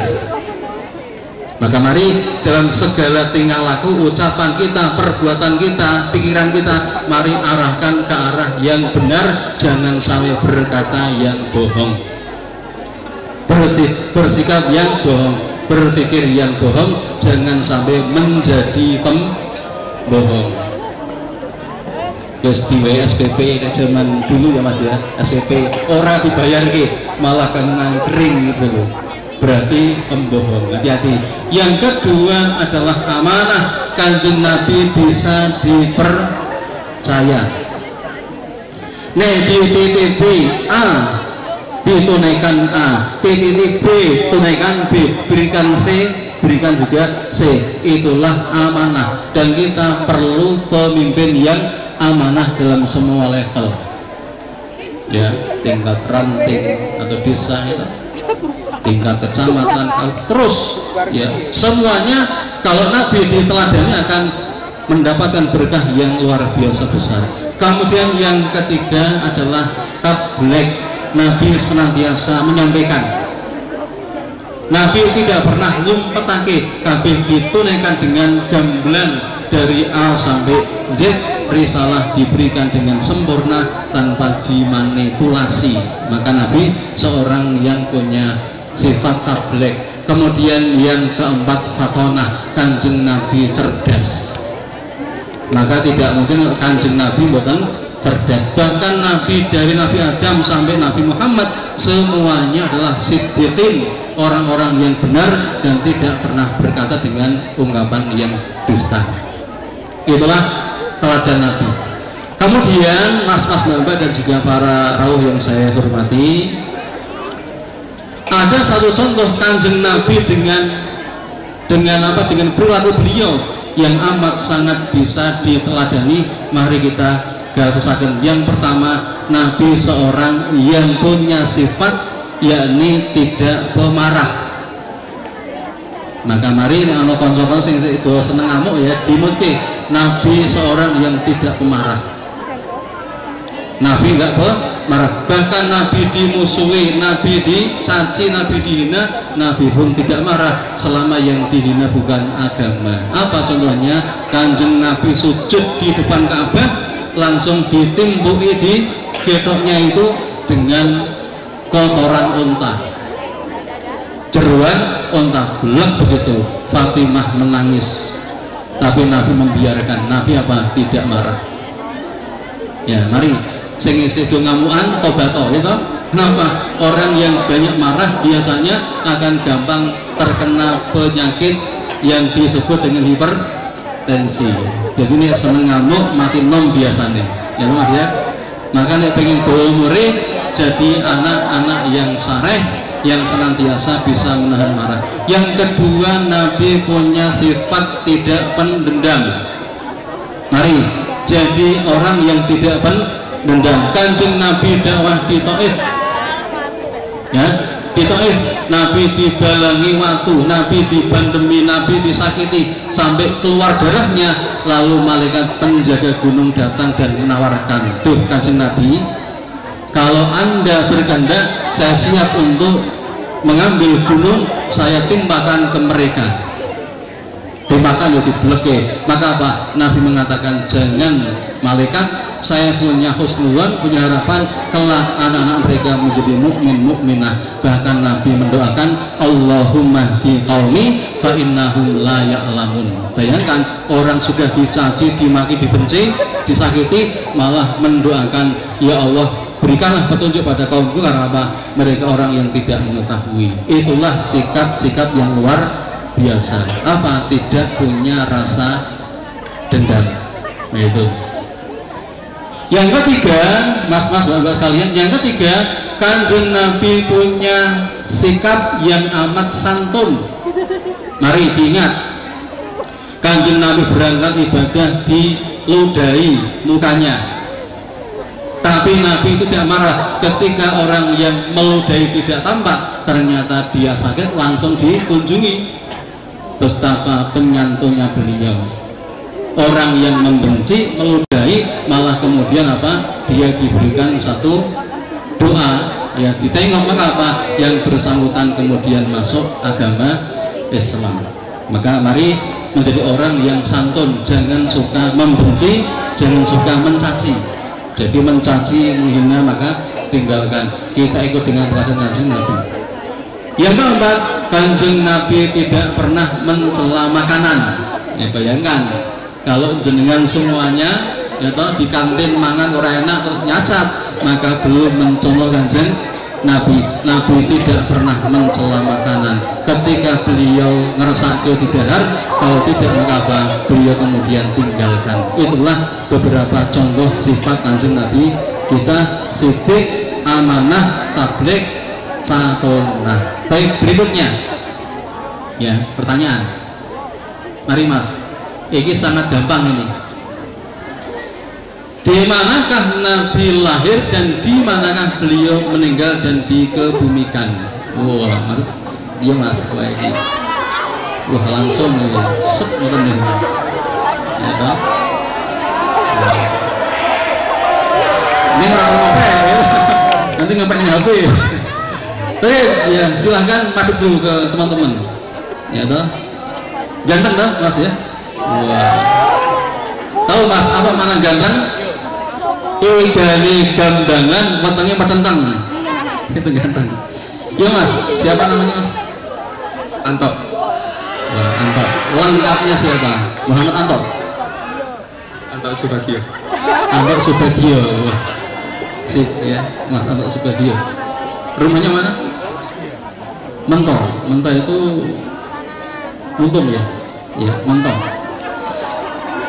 Maka mari dalam segala tingkah laku, ucapan kita, perbuatan kita, pikiran kita, mari arahkan ke arah yang benar, jangan sampai berkata yang bohong, bersikap yang bohong, berpikir yang bohong, jangan sampai menjadi pembohong. Yes, di SPP zaman dulu ya mas ya, SPP ora dibayar ke, malah kena kering gitu loh, berarti pembohong. Hati-hati. Yang kedua adalah amanah, kanjeng Nabi bisa dipercaya. Nek dititip A ditunaikan A, titip B tunaikan B, berikan C berikan juga C. Itulah amanah, dan kita perlu pemimpin yang amanah dalam semua level ya, tingkat ranting atau desa itu, tingkat kecamatan, terus ya semuanya. Kalau Nabi diteladani akan mendapatkan berkah yang luar biasa besar. Kemudian yang ketiga adalah tabligh, Nabi senantiasa menyampaikan. Nabi tidak pernah ngumpetake, tapi ditunaikan dengan gamblang dari A sampai Z. Risalah diberikan dengan sempurna tanpa dimanipulasi. Maka Nabi seorang yang punya sifat tabligh. Kemudian yang keempat, fatonah, kanjeng Nabi cerdas. Maka tidak mungkin kanjeng Nabi bukan cerdas. Bahkan Nabi dari Nabi Adam sampai Nabi Muhammad semuanya adalah siddiqin, orang-orang yang benar dan tidak pernah berkata dengan ungkapan yang dusta. Itulah teladan Nabi. Kemudian mas-mas mbak dan juga para rawuh yang saya hormati, ada satu contoh kanjeng Nabi dengan perilaku beliau yang amat sangat bisa diteladani. Mari kita garusaken. Yang pertama, Nabi seorang yang punya sifat yakni tidak pemarah. Maka mari ini ana kanca-kanca sing seneng ngamuk ya, dimutke. Nabi seorang yang tidak pemarah. Nabi enggak pemarah. Bahkan Nabi dimusuhi, Nabi dicaci, Nabi dihina, Nabi pun tidak marah selama yang dihina bukan agama. Apa contohnya? Kanjeng Nabi sujud di depan Ka'bah, langsung ditimbuki di getoknya itu dengan kotoran unta, jeruan unta, belak begitu. Fatimah menangis. tapi Nabi membiarkan. Nabi apa? Tidak marah. Ya, mari sing isih do ngamukan tobat ya toh. Kenapa? Orang yang banyak marah biasanya akan gampang terkena penyakit yang disebut dengan hipertensi. Jadi ini seneng ngamuk mati nom biasanya. Ya Mas ya. Makanya pengen umure jadi anak-anak yang sareh, yang senantiasa bisa menahan marah. Yang kedua, Nabi punya sifat tidak pendendam. Mari jadi orang yang tidak pendendam. Kanjeng Nabi dakwah di Taif, ya, di Taif Nabi dibalangi waktu, Nabi dibandemi, Nabi disakiti sampai keluar darahnya. Lalu malaikat penjaga gunung datang dan menawarkan, "Duh Kanjeng Nabi, kalau Anda berkehendak, saya siap untuk mengambil gunung, saya timpakan ke mereka." Timpakan ya dibleke. Maka apa? Nabi mengatakan, "Jangan malaikat, saya punya husnuzon, punya harapan kelak anak-anak mereka menjadi mukmin mukminah." Bahkan Nabi mendoakan, "Allahumma hdi qaumi fa innahum la ya'lamun." Bayangkan orang sudah dicaci, dimaki, dibenci, disakiti, malah mendoakan, "Ya Allah, berikanlah petunjuk pada kaumku karena apa? Mereka orang yang tidak mengetahui." Itulah sikap-sikap yang luar biasa. Apa? Tidak punya rasa dendam. Nah, itu. Yang ketiga, mas-mas, bapak sekalian, yang ketiga, Kanjeng Nabi punya sikap yang amat santun. Mari diingat, Kanjeng Nabi berangkat ibadah diludahi mukanya. Tapi Nabi itu tidak marah ketika orang yang meludahi tidak tampak, ternyata dia sakit, langsung dikunjungi. Betapa penyantunnya beliau. Orang yang membenci, meludahi, malah kemudian apa? Dia diberikan satu doa, ya, ditengok, maka apa? Yang bersangkutan kemudian masuk agama Islam. Maka mari menjadi orang yang santun, jangan suka membenci, jangan suka mencaci. Jadi mencaci, menghina, maka tinggalkan. Kita ikut dengan teladan Kanjeng Nabi. Yang keempat, Kanjeng Nabi tidak pernah mencela makanan. Ya, bayangkan kalau jenengan semuanya ya toh di kantin mangan ora enak terus nyacat, maka belum mencontoh Kanjeng Nabi. Nabi tidak pernah mencela makanan. Ketika beliau ngerasake didahar, kalau tidak maka apa? Beliau kemudian tinggalkan. Itulah beberapa contoh sifat Kanjeng Nabi kita: sidik, amanah, tabligh, fatonah. Baik, berikutnya ya, pertanyaan. Mari Mas, ini sangat gampang ini. Di manakah Nabi lahir dan di manakah beliau meninggal dan dikebumikan? Wah, iya Mas, wah ini, wah langsung ya, set ngoten niku. Ya toh. Ini orang ngopek ya. Nanti ngopek ning HP. Baik, ya silahkan madep dulu ke teman-teman. Ya toh. Ganteng toh Mas ya? Wah. Tahu Mas apa mana ganteng? Igane gamdangan, matangnya patentang. Itu ganteng. Ya Mas, siapa namanya Mas? Anto. Wah, Anto. Lengkapnya siapa? Muhammad Anto.
Anto Subagio.
Anto Subagio. Wah. Sip ya, Mas Anto Subagio. Rumahnya mana? Mentor. Mentor itu untung ya. Ya, Mentor.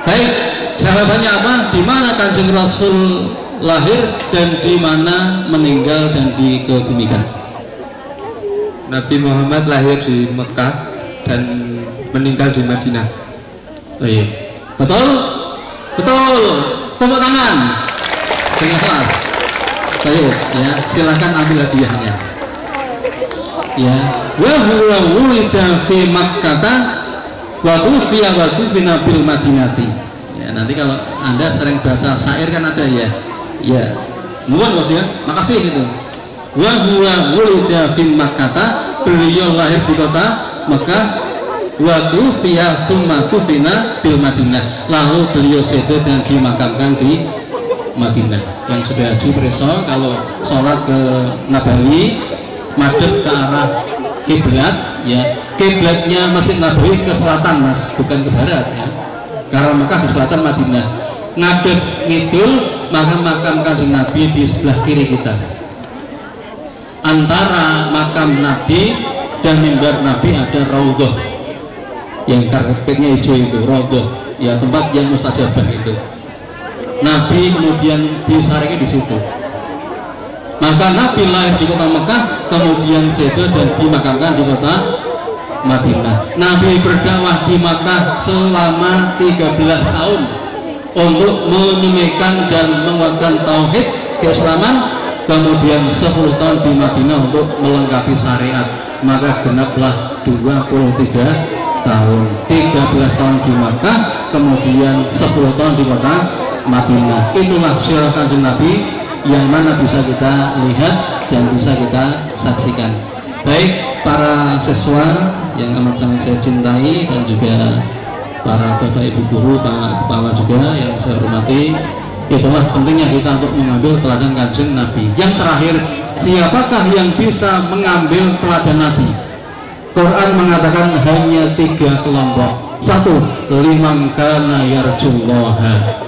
Baik, jawabannya apa? Di mana Kanjeng Rasul lahir dan di mana meninggal dan dikebumikan?
Nabi Muhammad lahir di Mekah dan meninggal di Madinah.
Oh iya. Betul? Betul. Tepuk tangan. Dengan kelas. Baik, ya, silahkan ambil hadiahnya. Ya, wa huwa wulida fi Makkah wa tufiya wa tufina bil Madinati. Ya, nanti kalau Anda sering baca syair kan ada ya. Ya. Nuwun Mas ya. Makasih gitu. Wa huwa wulida fi Makkah, beliau lahir di kota Mekah, wa tufiya tsumma tufina bil Madinah. Lalu beliau sedo dan dimakamkan di Madinah. Yang sudah haji preso kalau sholat ke Nabawi madhep ke arah kiblat, ya, kiblatnya Masjid Nabawi ke selatan Mas, bukan ke barat ya. karena Mekah di selatan, Madinah ngadep ngidul, maka makam Kanjeng Nabi di sebelah kiri kita. Antara makam Nabi dan mimbar Nabi ada raudhah yang karpetnya hijau itu, raudhah ya, tempat yang mustajabah itu. Nabi kemudian disaringi di situ. Maka Nabi lahir di kota Mekah, kemudian sedo dan dimakamkan di kota Madinah. Nabi berdakwah di Makkah selama 13 tahun untuk menyemekan dan menguatkan tauhid keislaman, kemudian 10 tahun di Madinah untuk melengkapi syariat, maka genaplah 23 tahun. 13 tahun di Makkah, kemudian 10 tahun di kota Madinah. Itulah sirah Kanjeng Nabi yang mana bisa kita lihat dan bisa kita saksikan. Baik para siswa yang amat sangat saya cintai, dan juga para bapak ibu guru, pak kepala juga yang saya hormati, itulah pentingnya kita untuk mengambil teladan Kanjeng Nabi. Yang terakhir, siapakah yang bisa mengambil teladan Nabi? Quran mengatakan hanya 3 kelompok. 1, liman kana yarjullaha,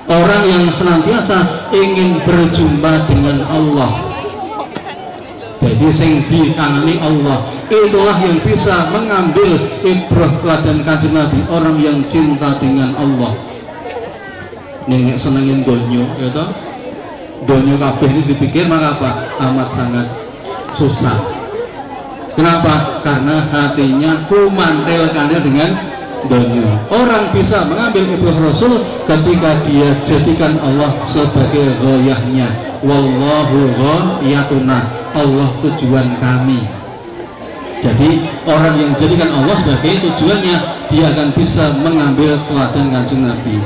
orang yang senantiasa ingin berjumpa dengan Allah. Jadi sing dikangani Allah, itulah yang bisa mengambil ibrah teladan Kanjeng Nabi, orang yang cinta dengan Allah. Nek senengin donyo, ya toh? Donyo kabeh ini dipikir maka apa? Amat sangat susah. Kenapa? Karena hatinya kumantil-kantil dengan dunia. Orang bisa mengambil ibrah Rasul ketika dia jadikan Allah sebagai ghayahnya. Wallahu ghayatuna, Allah tujuan kami. Jadi orang yang jadikan Allah sebagai tujuannya, dia akan bisa mengambil teladan Kanjeng Nabi.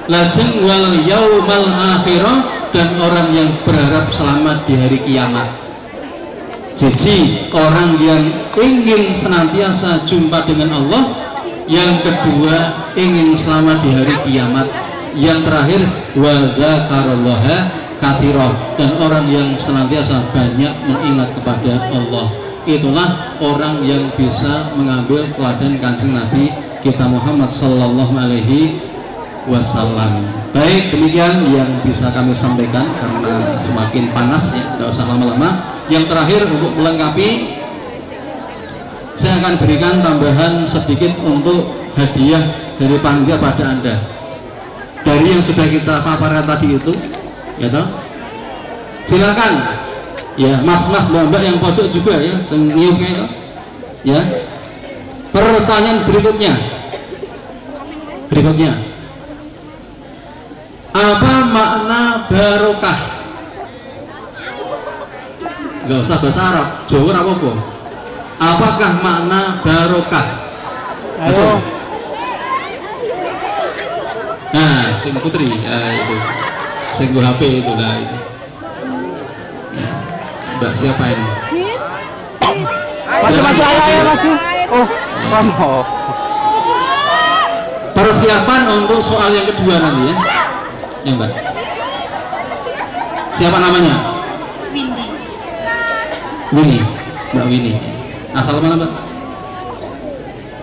Lajeng wal yaumal akhirah, dan orang yang berharap selamat di hari kiamat. Jadi orang yang ingin senantiasa jumpa dengan Allah. Yang kedua, ingin selamat di hari kiamat. Yang terakhir, wa dzakarallaha katsira, dan orang yang senantiasa banyak mengingat kepada Allah. Itulah orang yang bisa mengambil teladan Kanjeng Nabi kita Muhammad sallallahu alaihi wasallam. Baik, demikian yang bisa kami sampaikan karena semakin panas ya, tidak usah lama-lama. Yang terakhir, untuk melengkapi, saya akan berikan tambahan sedikit untuk hadiah dari panitia pada Anda. Dari yang sudah kita paparkan tadi itu, ya toh? Silakan, ya mas-mas mbak-mbak yang pojok juga ya, senyumnya itu, ya. Pertanyaan berikutnya, apa makna barokah? Gak usah bahasa Arab, Jawa apa-apa. Apakah makna barokah? Ayo. Nah, sing putri, itu, sing gua HP itu lah itu. Mbak siapa ini?
Maju, ayo maju. Oh, kamu.
Persiapan untuk soal yang kedua nanti ya, ya Mbak. Siapa namanya?
Windy.
Winnie, Mbak Winnie. Asal mana Mbak?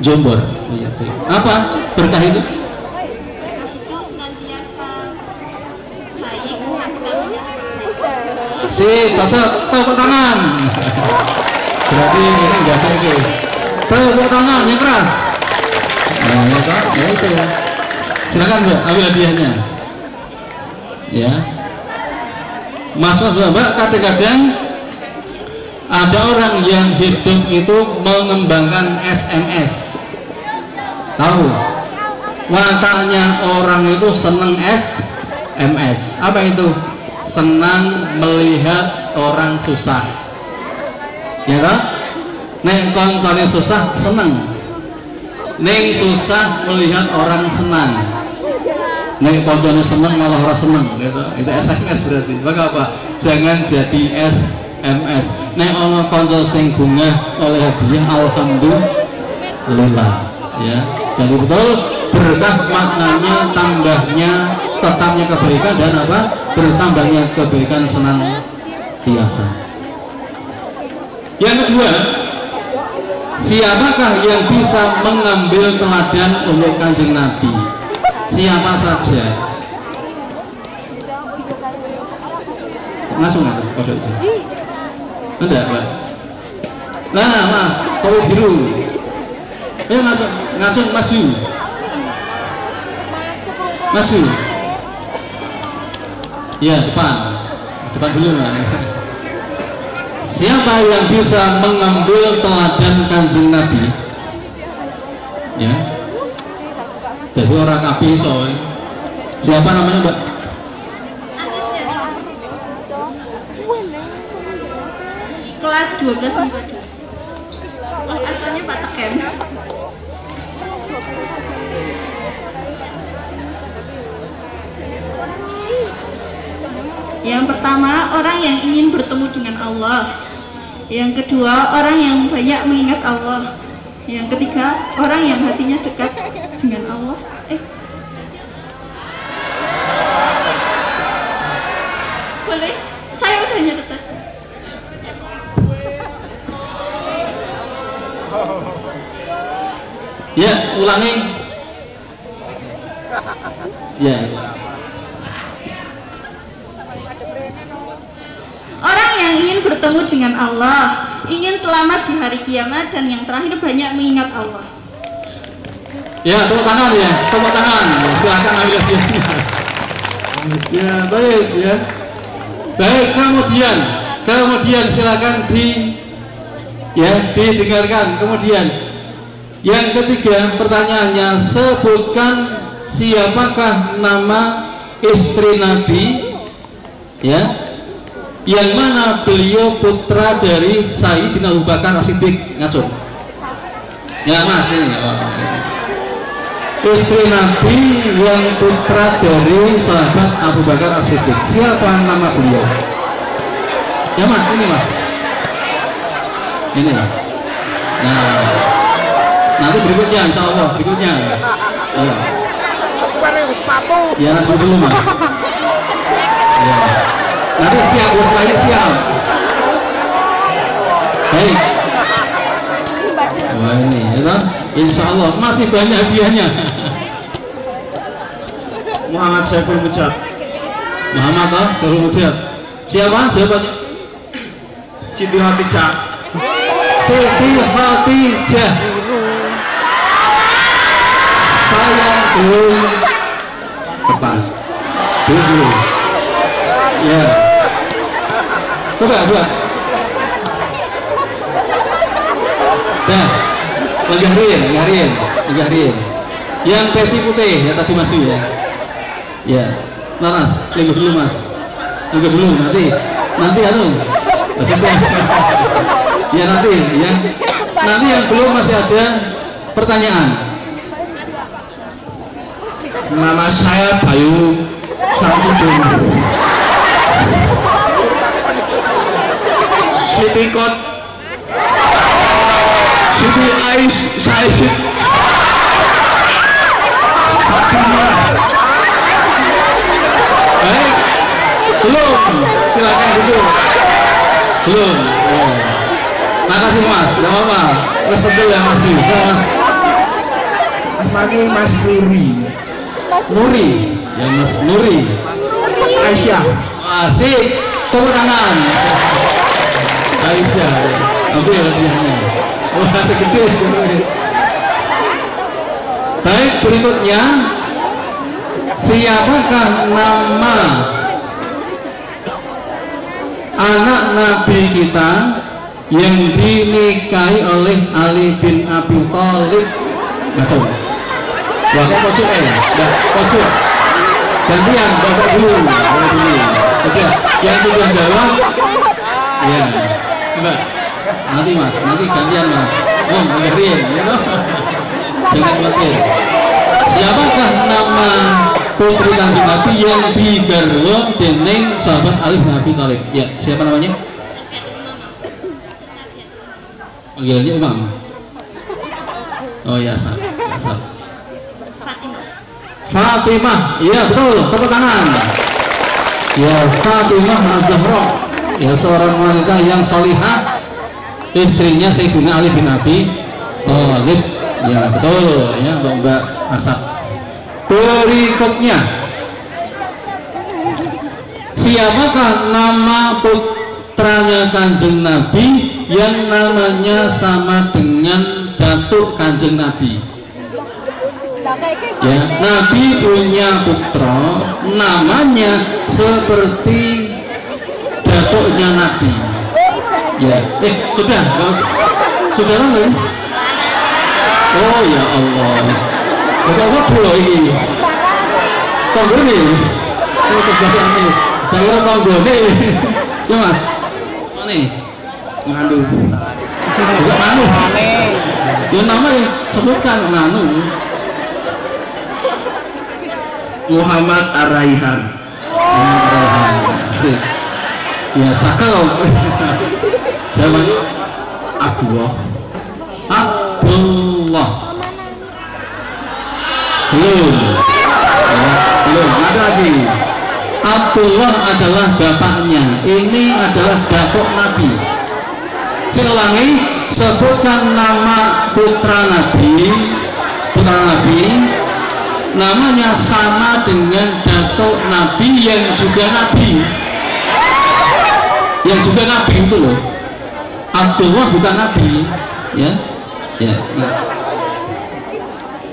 Jombor. Oh, iya, baik. Apa berkah itu?
Itu senantiasa baik, hartanya baik.
Si cocok, tepuk tangan. Berarti ini enggak kayak tepuk tangan yang keras. Nah, ya kan? Ya itu. Silakan Mbak, ambil hadiahnya. Ya. Mas Mbak, kadang-kadang ada orang yang hidup itu mengembangkan SMS. Tahu? Wataknya orang itu seneng SMS. Apa itu? Senang melihat orang susah. Ya kan? Nek koncone susah seneng. Nek susah melihat orang senang. Nek koncone seneng malah orang seneng. Gitu. Itu SMS berarti. Maka apa? Jangan jadi SMS. Nek ono konco sing bungah oleh hadiah, alhamdulillah ya. Jadi betul berkah maknanya tambahnya tetapnya kebaikan dan apa? Bertambahnya kebaikan senang biasa. Yang kedua, Siapakah yang bisa mengambil teladan untuk Kanjeng Nabi? Siapa saja? Langsung nggak? Kodok aja. Enggak, Pak. Nah, Mas, kau biru. Ayo masuk, ngacung maju. Maju. Ya, depan dulu, Mas. Siapa yang bisa mengambil teladan Kanjeng Nabi? Ya. Jadi orang kabeh iso. Siapa namanya, Mbak?
Kelas 12 IPA 2. Asalnya Pak Tekem. Yang pertama, orang yang ingin bertemu dengan Allah. Yang kedua, orang yang banyak mengingat Allah. Yang ketiga, orang yang hatinya dekat dengan Allah. Boleh? Saya udah nyatet.
Ya, ulangi. Ya.
Orang yang ingin bertemu dengan Allah, ingin selamat di hari kiamat, dan yang terakhir banyak mengingat Allah.
Ya, tepuk tangan ya, tepuk tangan. Silakan ambil hadiahnya. Ya, baik ya. Baik, kemudian silakan didengarkan. Kemudian yang ketiga, pertanyaannya, sebutkan siapakah nama istri Nabi, ya, yang mana beliau putra dari Sayyidina Abu Bakar As-Siddiq. Ngacung ya, Mas, ini istri Nabi yang putra dari sahabat Abu Bakar As-Siddiq, siapa nama beliau? Ya, Mas, ini, Mas, ini. Nah, nanti berikutnya, insya Allah berikutnya. Ya, nanti dulu, Mas. Ya. Nanti siap, setelah ini siap. Baik. Wah, ini, ya, insya Allah masih banyak hadiahnya.
Muhammad Saiful Mujad.
Muhammad Saiful Mujad. Siapa? Jawabannya?
Siti Hatijah.
Siti Hatijah. Saya belum tepat. Dulu. Ya. Coba. Dah. Legarin. Yang peci putih ya tadi masuk ya. Ya. Mas, lengah dulu, Mas. Lengah dulu nanti maksudnya. Ya nanti ya. Nanti yang belum masih ada pertanyaan.
Nama saya Bayu Samsudin. Siti Kot, Siti Ais Said, Fatimah.
Baik, belum, silakan duduk. Belum. Oh. Makasih, Mas, tidak apa-apa. Terus betul ya, Mas. Mas.
Mani Mas Nuri,
ya, Mas Nuri.
Aisyah.
Asik, tepuk tangan. Aisyah, ambil hadiahnya. Wah, segede. Baik, berikutnya, siapakah nama anak Nabi kita yang dinikahi oleh Ali bin Abi Thalib? Macam. Wah, kok pojok ya? Pojok. Gantian, bapak dulu. Sudah, yang sudah jawab, ya, Mbak. Nanti, Mas, nanti gantian, Mas. Dengerin, ya, jangan khawatir. Siapakah nama putri Kanjeng Nabi yang digarwa dening sahabat Ali bin Abi Thalib? Ya, siapa namanya? Panggilannya Imam. Oh ya, Sab. Fatimah, iya betul, tepuk tangan. Ya, Fatimah Az-Zahra, ya, seorang wanita yang salihah, istrinya Sayyidina Ali bin Abi Thalib. Ya betul ya untuk Mbak Asap. Berikutnya, siapakah nama putranya Kanjeng Nabi yang namanya sama dengan datuk Kanjeng Nabi? Ya, Nabi punya putra namanya seperti datuknya Nabi. Ya, sudah lalu. Oh ya Allah, bapak waduh ini tonggo nih, oh kebiasaan nih, daerah tonggo nih, ya mas, mana? Nganu, bukan nganu, ya nama sebutkan nganu.
Muhammad Ar-Raihan.
Ya cakep. Siapa?
Abdullah.
Abdullah. Belum. Ya, belum. Ada lagi. Abdullah adalah bapaknya. Ini adalah datuk Nabi. Saya ulangi, sebutkan nama putra Nabi. Namanya sama dengan datuk Nabi yang juga Nabi, itu loh. Abdullah bukan Nabi, ya. Nah.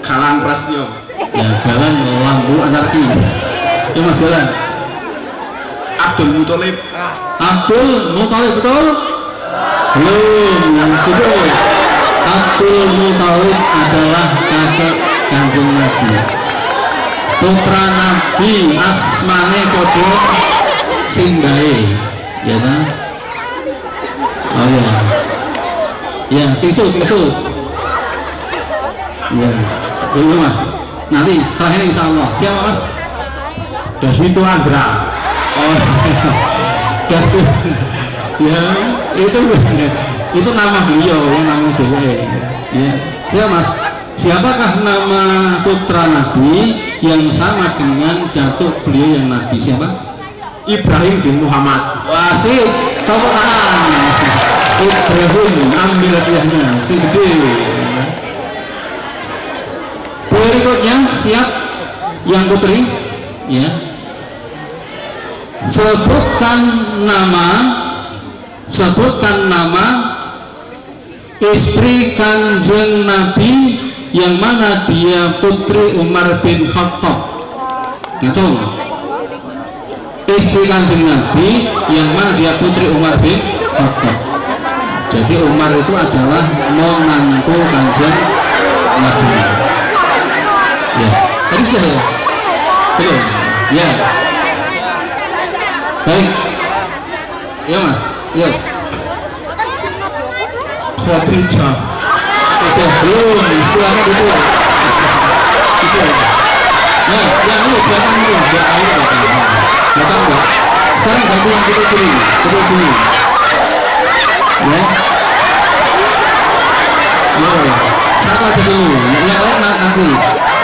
Galang Prasyo.
Ya, Galang lampu anarki. Ya Mas Galang.
Abdul Muthalib.
Abdul Muthalib betul? Belum, betul. Abdul Muthalib adalah kakek Kanjeng Nabi. Putra Nabi asmane kodo Simbae, ya kan? Oh ya, ya tingsul. Ya, dulu mas. Nanti setelah ini insya Allah. Siapa mas?
Daswito Andra.
Oh, Daswito. Ya, itu nama beliau, yang nama dewe. Ya, siapa mas? Siapakah nama putra Nabi yang sama dengan datuk beliau yang Nabi? Siapa?
Ibrahim bin Muhammad.
Wasit, tepuk tangan. Ibrahim, ambil hadiahnya, si gede. Berikutnya, siap yang putri, ya. Sebutkan nama istri Kanjeng Nabi yang mana dia putri Umar bin Khattab. Ngacung. Istri Kanjeng Nabi yang mana dia putri Umar bin Khattab. Jadi Umar itu adalah menantu Kanjeng Nabi. Ya, tadi sudah ya? Belum? Ya. Baik. Ya mas, ya.
Khadijah.
Belum, silakan dulu. Nah, yang ini belakang itu, belakang enggak. Sekarang ganti yang kedua dulu. Ya. Satu aja dulu, yang lain nanti.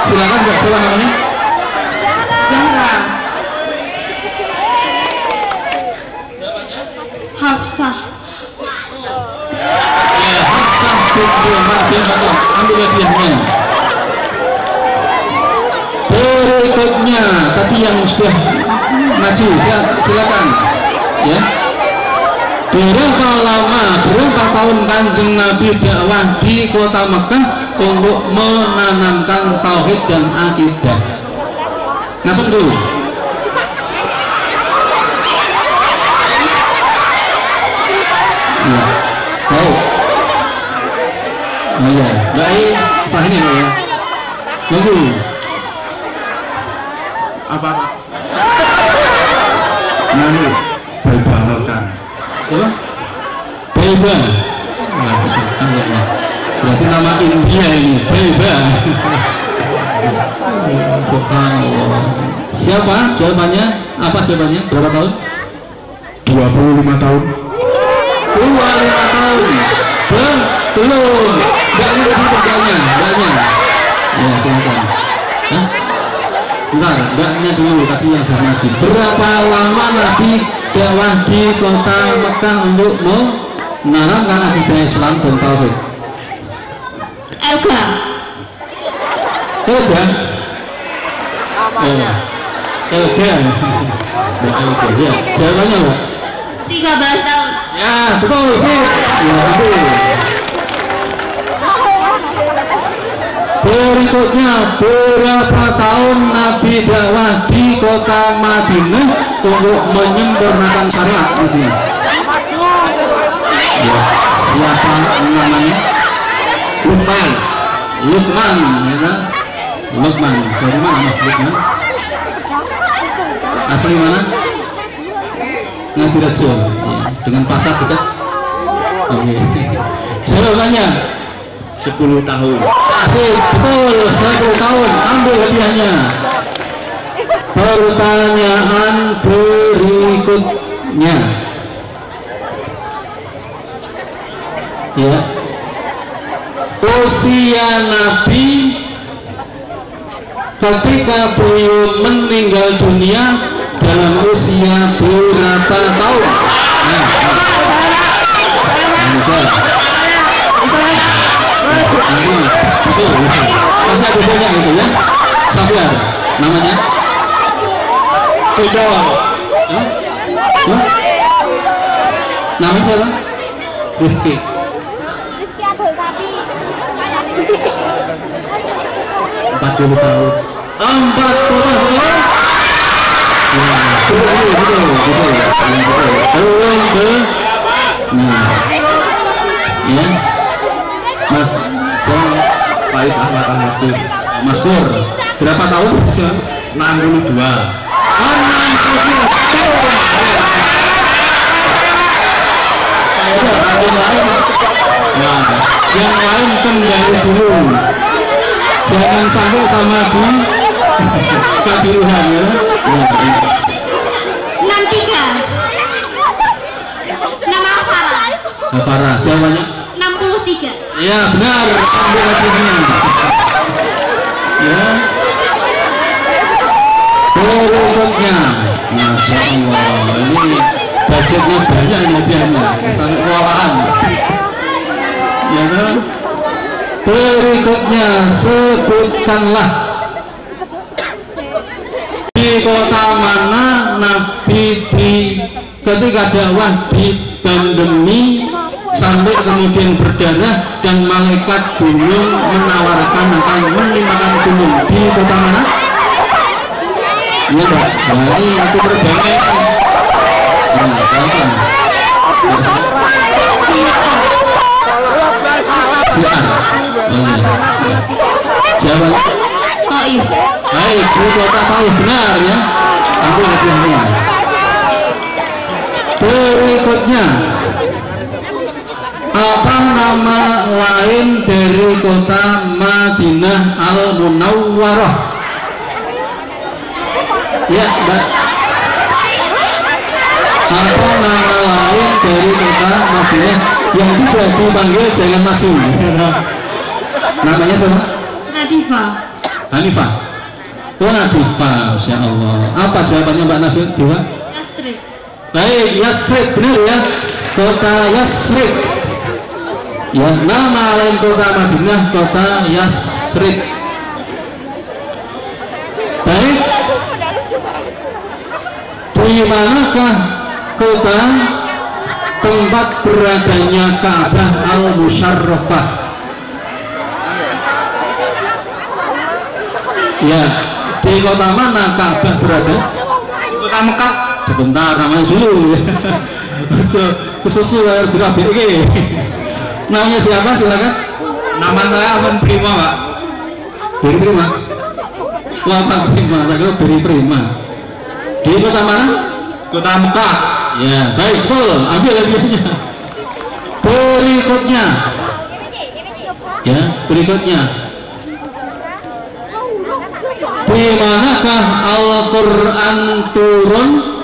Silakan mbak, siapa namanya?
Zahra. Hafsah.
Ya, Hafsah binti Umar bin Khattab. Ambil hadiahnya. Berikutnya, tadi yang sudah maju, silakan. Ya. Berapa tahun Kanjeng Nabi dakwah di kota Mekah untuk menanamkan tauhid dan akidah? Langsung dulu. Ya, tahu. Oh ya, baik. Sah ini ya. Tunggu.
Apa? Nani berbahasakan.
Apa? Beba. Masya Allah. Berarti nama India ini Beba. Subhanallah. Siapa jawabannya? Apa jawabannya? Berapa tahun?
25 tahun.
25 tahun. Belum. Enggak banyak. Ya, silakan. Hah? Bentar, enggaknya dulu tadi yang saya masih. Berapa lama Nabi dakwah di kota Mekah untuk Narangkan akidah Islam dan tauhid.
Elga.
Elga. Elga. Elga. Ya, jawabannya Pak.
13 tahun.
Ya, betul sih. Ya, betul. Berikutnya, berapa tahun Nabi dakwah di kota Madinah untuk menyempurnakan syariat? Mas. Ya, siapa namanya? Lukman. Lukman, ya. Lukman. Dari mana Mas Lukman? Asli mana? Ngadirejo. Ya, dengan pasar dekat. Oke. Jawabannya
10 tahun.
asik, betul, 10 tahun. Ambil hadiahnya. Pertanyaan berikutnya. Ya. Usia Nabi ketika beliau meninggal dunia dalam usia berapa tahun? Masih ada banyak itu ya. Sabar namanya. Sudah. Namanya siapa? Rifki.
Rifki Abdul Kafi.
40 tahun. 40 tahun. Betul. Nah, ya, Mas, saya
Pahit Ahmad Al-Maskur.
Maskur. Berapa tahun?
62.
Nah, yang lain kembali dulu. Jangan sampai sama di kejuruhan ya.
63. Nama Farah.
Farah, jawabannya
63.
ya benar. Ambil hadiahnya. Ya. Berikutnya, Masya Allah, ini budgetnya banyak ini hadiahnya sampai kewalahan. Ya kan? Berikutnya, sebutkanlah di kota mana Nabi ketika dakwah di pandemi sampai kemudian berdarah dan malaikat gunung menawarkan akan menimpakan gunung. Di kota mana? Iya Pak. Nah ini aku berbangga. Nah, apa? Fi'ar. Jawaban
Taif.
baik, di kota Taif, benar ya. Aku hadiahnya. Berikutnya, apa nama lain dari kota Madinah Al-Munawwarah? Ya, Mbak. Apa nama lain dari kota Madinah yang tidak dipanggil jangan maju? Namanya siapa?
Nadifa.
Hanifah. Oh, Nadifah, Masya Allah. Apa jawabannya Mbak Nadifah?
Yastrik.
Baik, Yasrib, benar ya. Kota Yasrib. Ya, nama lain kota Madinah, kota Yasrib. Baik. Di manakah kota tempat beradanya Ka'bah Al-Musyarrafah? Ya, di kota mana Ka'bah berada?
Di kota Mekah.
Sebentar, namanya dulu. Kesusu air berabe. Namanya siapa? Silakan.
Nama saya Afan Prima, Pak.
Beri Prima. Wah, Pak Prima. Tak kira Beri Prima. Di kota mana?
Kota Mekah.
Ya, baik, betul. Ambil hadiahnya. Berikutnya. Ya, berikutnya. Di manakah Al-Quran turun?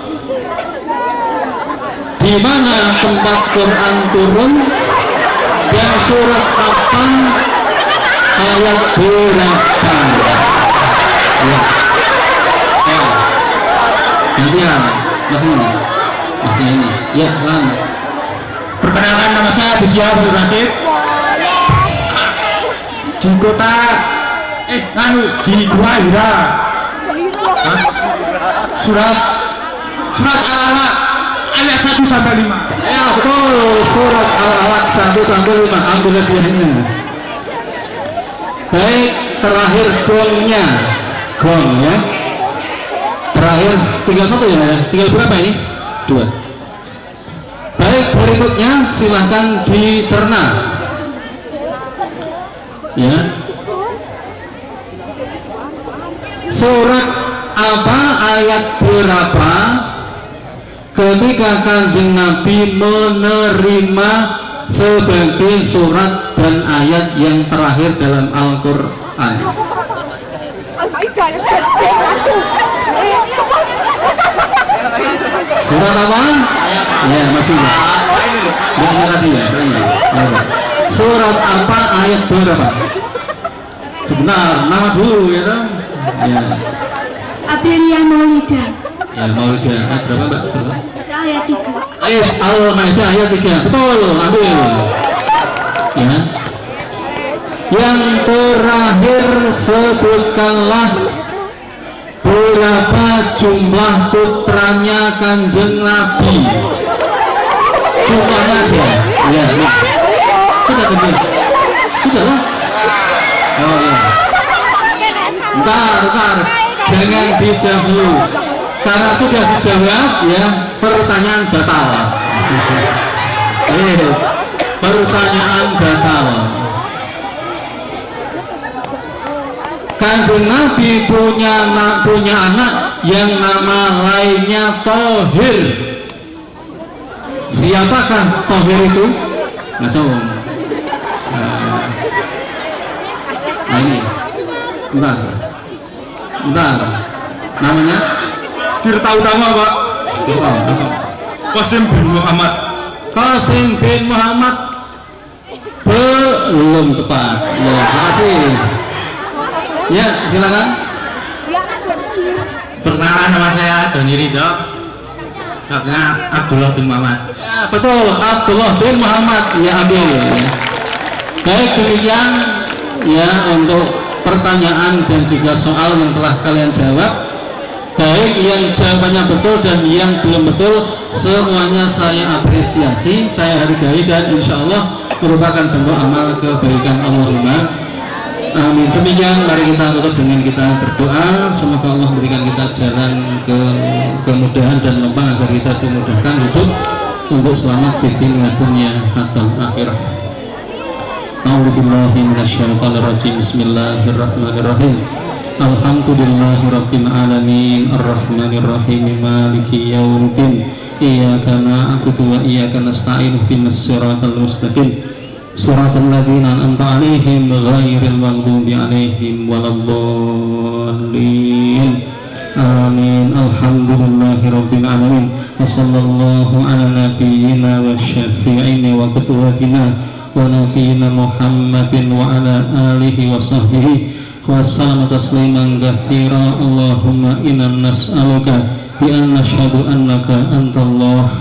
Di mana tempat Quran turun? Dan surat apa? Ayat berapa? Ya. Gantian, masih ini. Ya, lanjut.
Perkenalkan nama
saya Widya Abdul Rasid di kota di Gua Hira. Surat Al-Alaq ayat 1 sampai 5.
Ya betul, surat Al-Alaq 1 sampai 5. Ambil hadiahnya. Baik, terakhir gongnya. Gong ya. Terakhir tinggal 1 ya. Tinggal berapa ini? 2. Baik, berikutnya silahkan dicerna. Ya. Surat apa, ayat berapa ketika Kanjeng Nabi menerima sebagai surat dan ayat yang terakhir dalam Al-Quran? Surat apa? Ya, masih ya. Yang tadi ya. Surat apa, ayat berapa? Sebentar, nama dulu ya dong. Ya.
Aprilia Maulida.
Ya, Maulida ayat berapa Mbak? Surat?
Ayat 3.
Ayat Al-Maidah ayat 3. Betul, ambil. Ya. Yang terakhir sebutkanlah berapa jumlah putranya Kanjeng Nabi. Jumlahnya aja. Ya, Mas. Sudah tentu. Sudah lah. Oh ya. Bentar. Jangan dijawab dulu. Karena sudah dijawab ya, pertanyaan batal. Pertanyaan batal. Kanjeng Nabi punya anak yang nama lainnya Thohir. Siapakah Thohir itu? Ngacau. Nah ini. Bentar. Namanya?
Tirta Utama Pak. Qasim bin Muhammad.
Qasim bin Muhammad. Belum tepat. Ya, terima kasih. Ya, silakan.
Perkenalkan, nama saya Doni Ridho. Jawabnya Abdullah bin Muhammad.
Ya, betul, Abdullah bin Muhammad. Ya, ambil. Ya. Baik, demikian ya untuk pertanyaan dan juga soal yang telah kalian jawab. Baik yang jawabannya betul dan yang belum betul, semuanya saya apresiasi, saya hargai, dan insya Allah merupakan bentuk amal kebaikan. Allahumma amin. Demikian, mari kita tutup dengan kita berdoa. Semoga Allah memberikan kita jalan kemudahan dan lembang agar kita dimudahkan hidup untuk selamat di dunia atau akhirat. A'udzubillahi minasyaitonir rajim. Bismillahirrahmanirrahim. Alhamdulillahirabbil alamin arrahmanir rahim maliki yaumiddin iyyaka na'budu wa iyyaka nasta'in ihdinas siratal mustaqim siratal ladzina an'amta 'alaihim ghairil maghdubi 'alaihim waladdallin. Amin. Alhamdulillahirabbil alamin. Wa sallallahu ala nabiyyina wa syafi'ina wa qudwatina wa nabiyina Muhammadin wa ala alihi wa sahbihi wa sallam tasliman katsira. Allahumma inna nas'aluka bi an nashhadu annaka antallah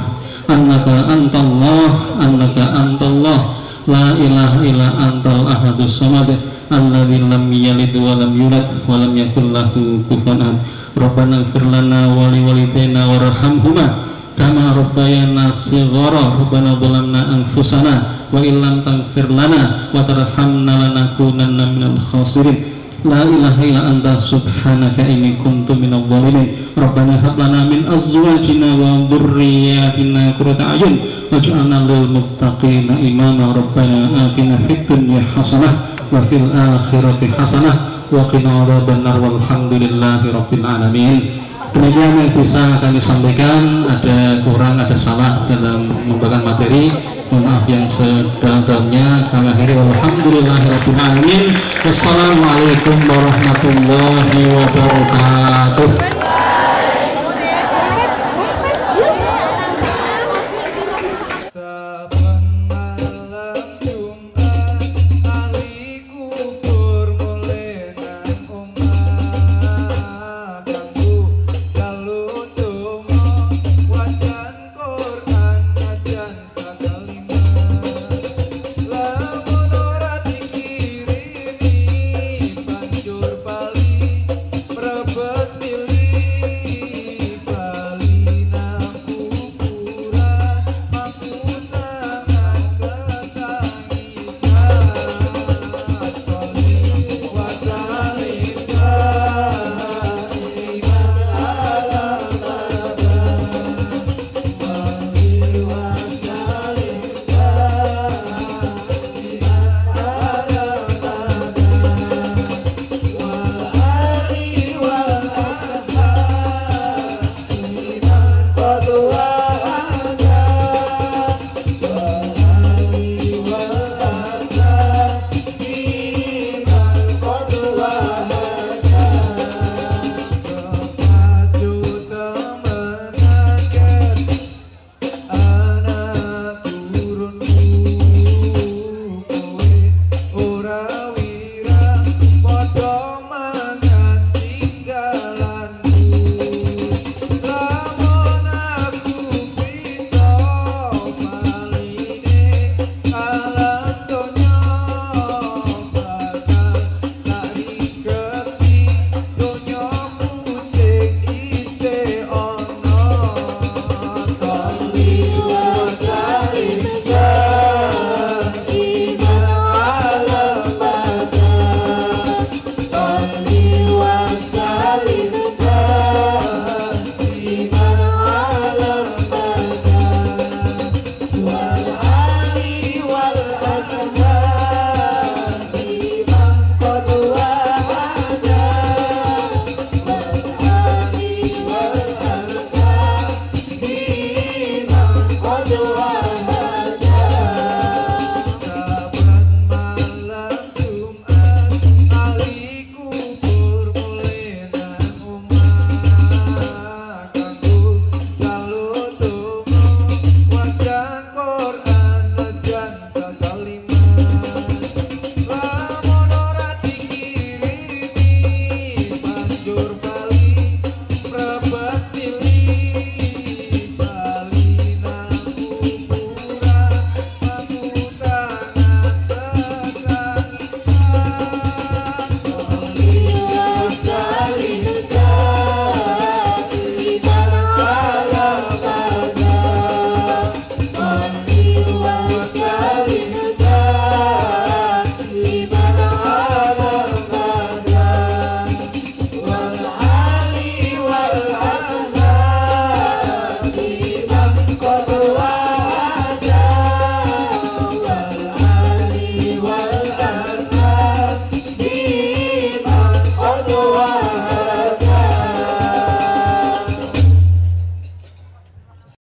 la ilaha illa antal ahadus samad alladzi lam yalid wa lam yulad wa lam yakul lahu kufuwan ahad. Rabbana ighfir lana wa li walidayna warhamhuma kama rabbayana shighara. Rabbana dhalamna anfusana wa illam taghfir lana wa tarhamna lanakunanna minal khasirin. La ilaha illa anta subhanaka inni kuntu minadh dhalimin. Rabbana hab lana min azwajina wa dhurriyyatina qurrata a'yun waj'alna lil muttaqina imama. Rabbana atina fid dunya hasanah wa fil akhirati hasanah wa qina adzabannar walhamdulillahi rabbil alamin. Demikian yang bisa kami sampaikan. Ada kurang, ada salah dalam membagikan materi, mohon maaf yang sedalam-dalamnya. Kami akhiri walhamdulillahirabbil alamin. Wassalamualaikum warahmatullahi wabarakatuh.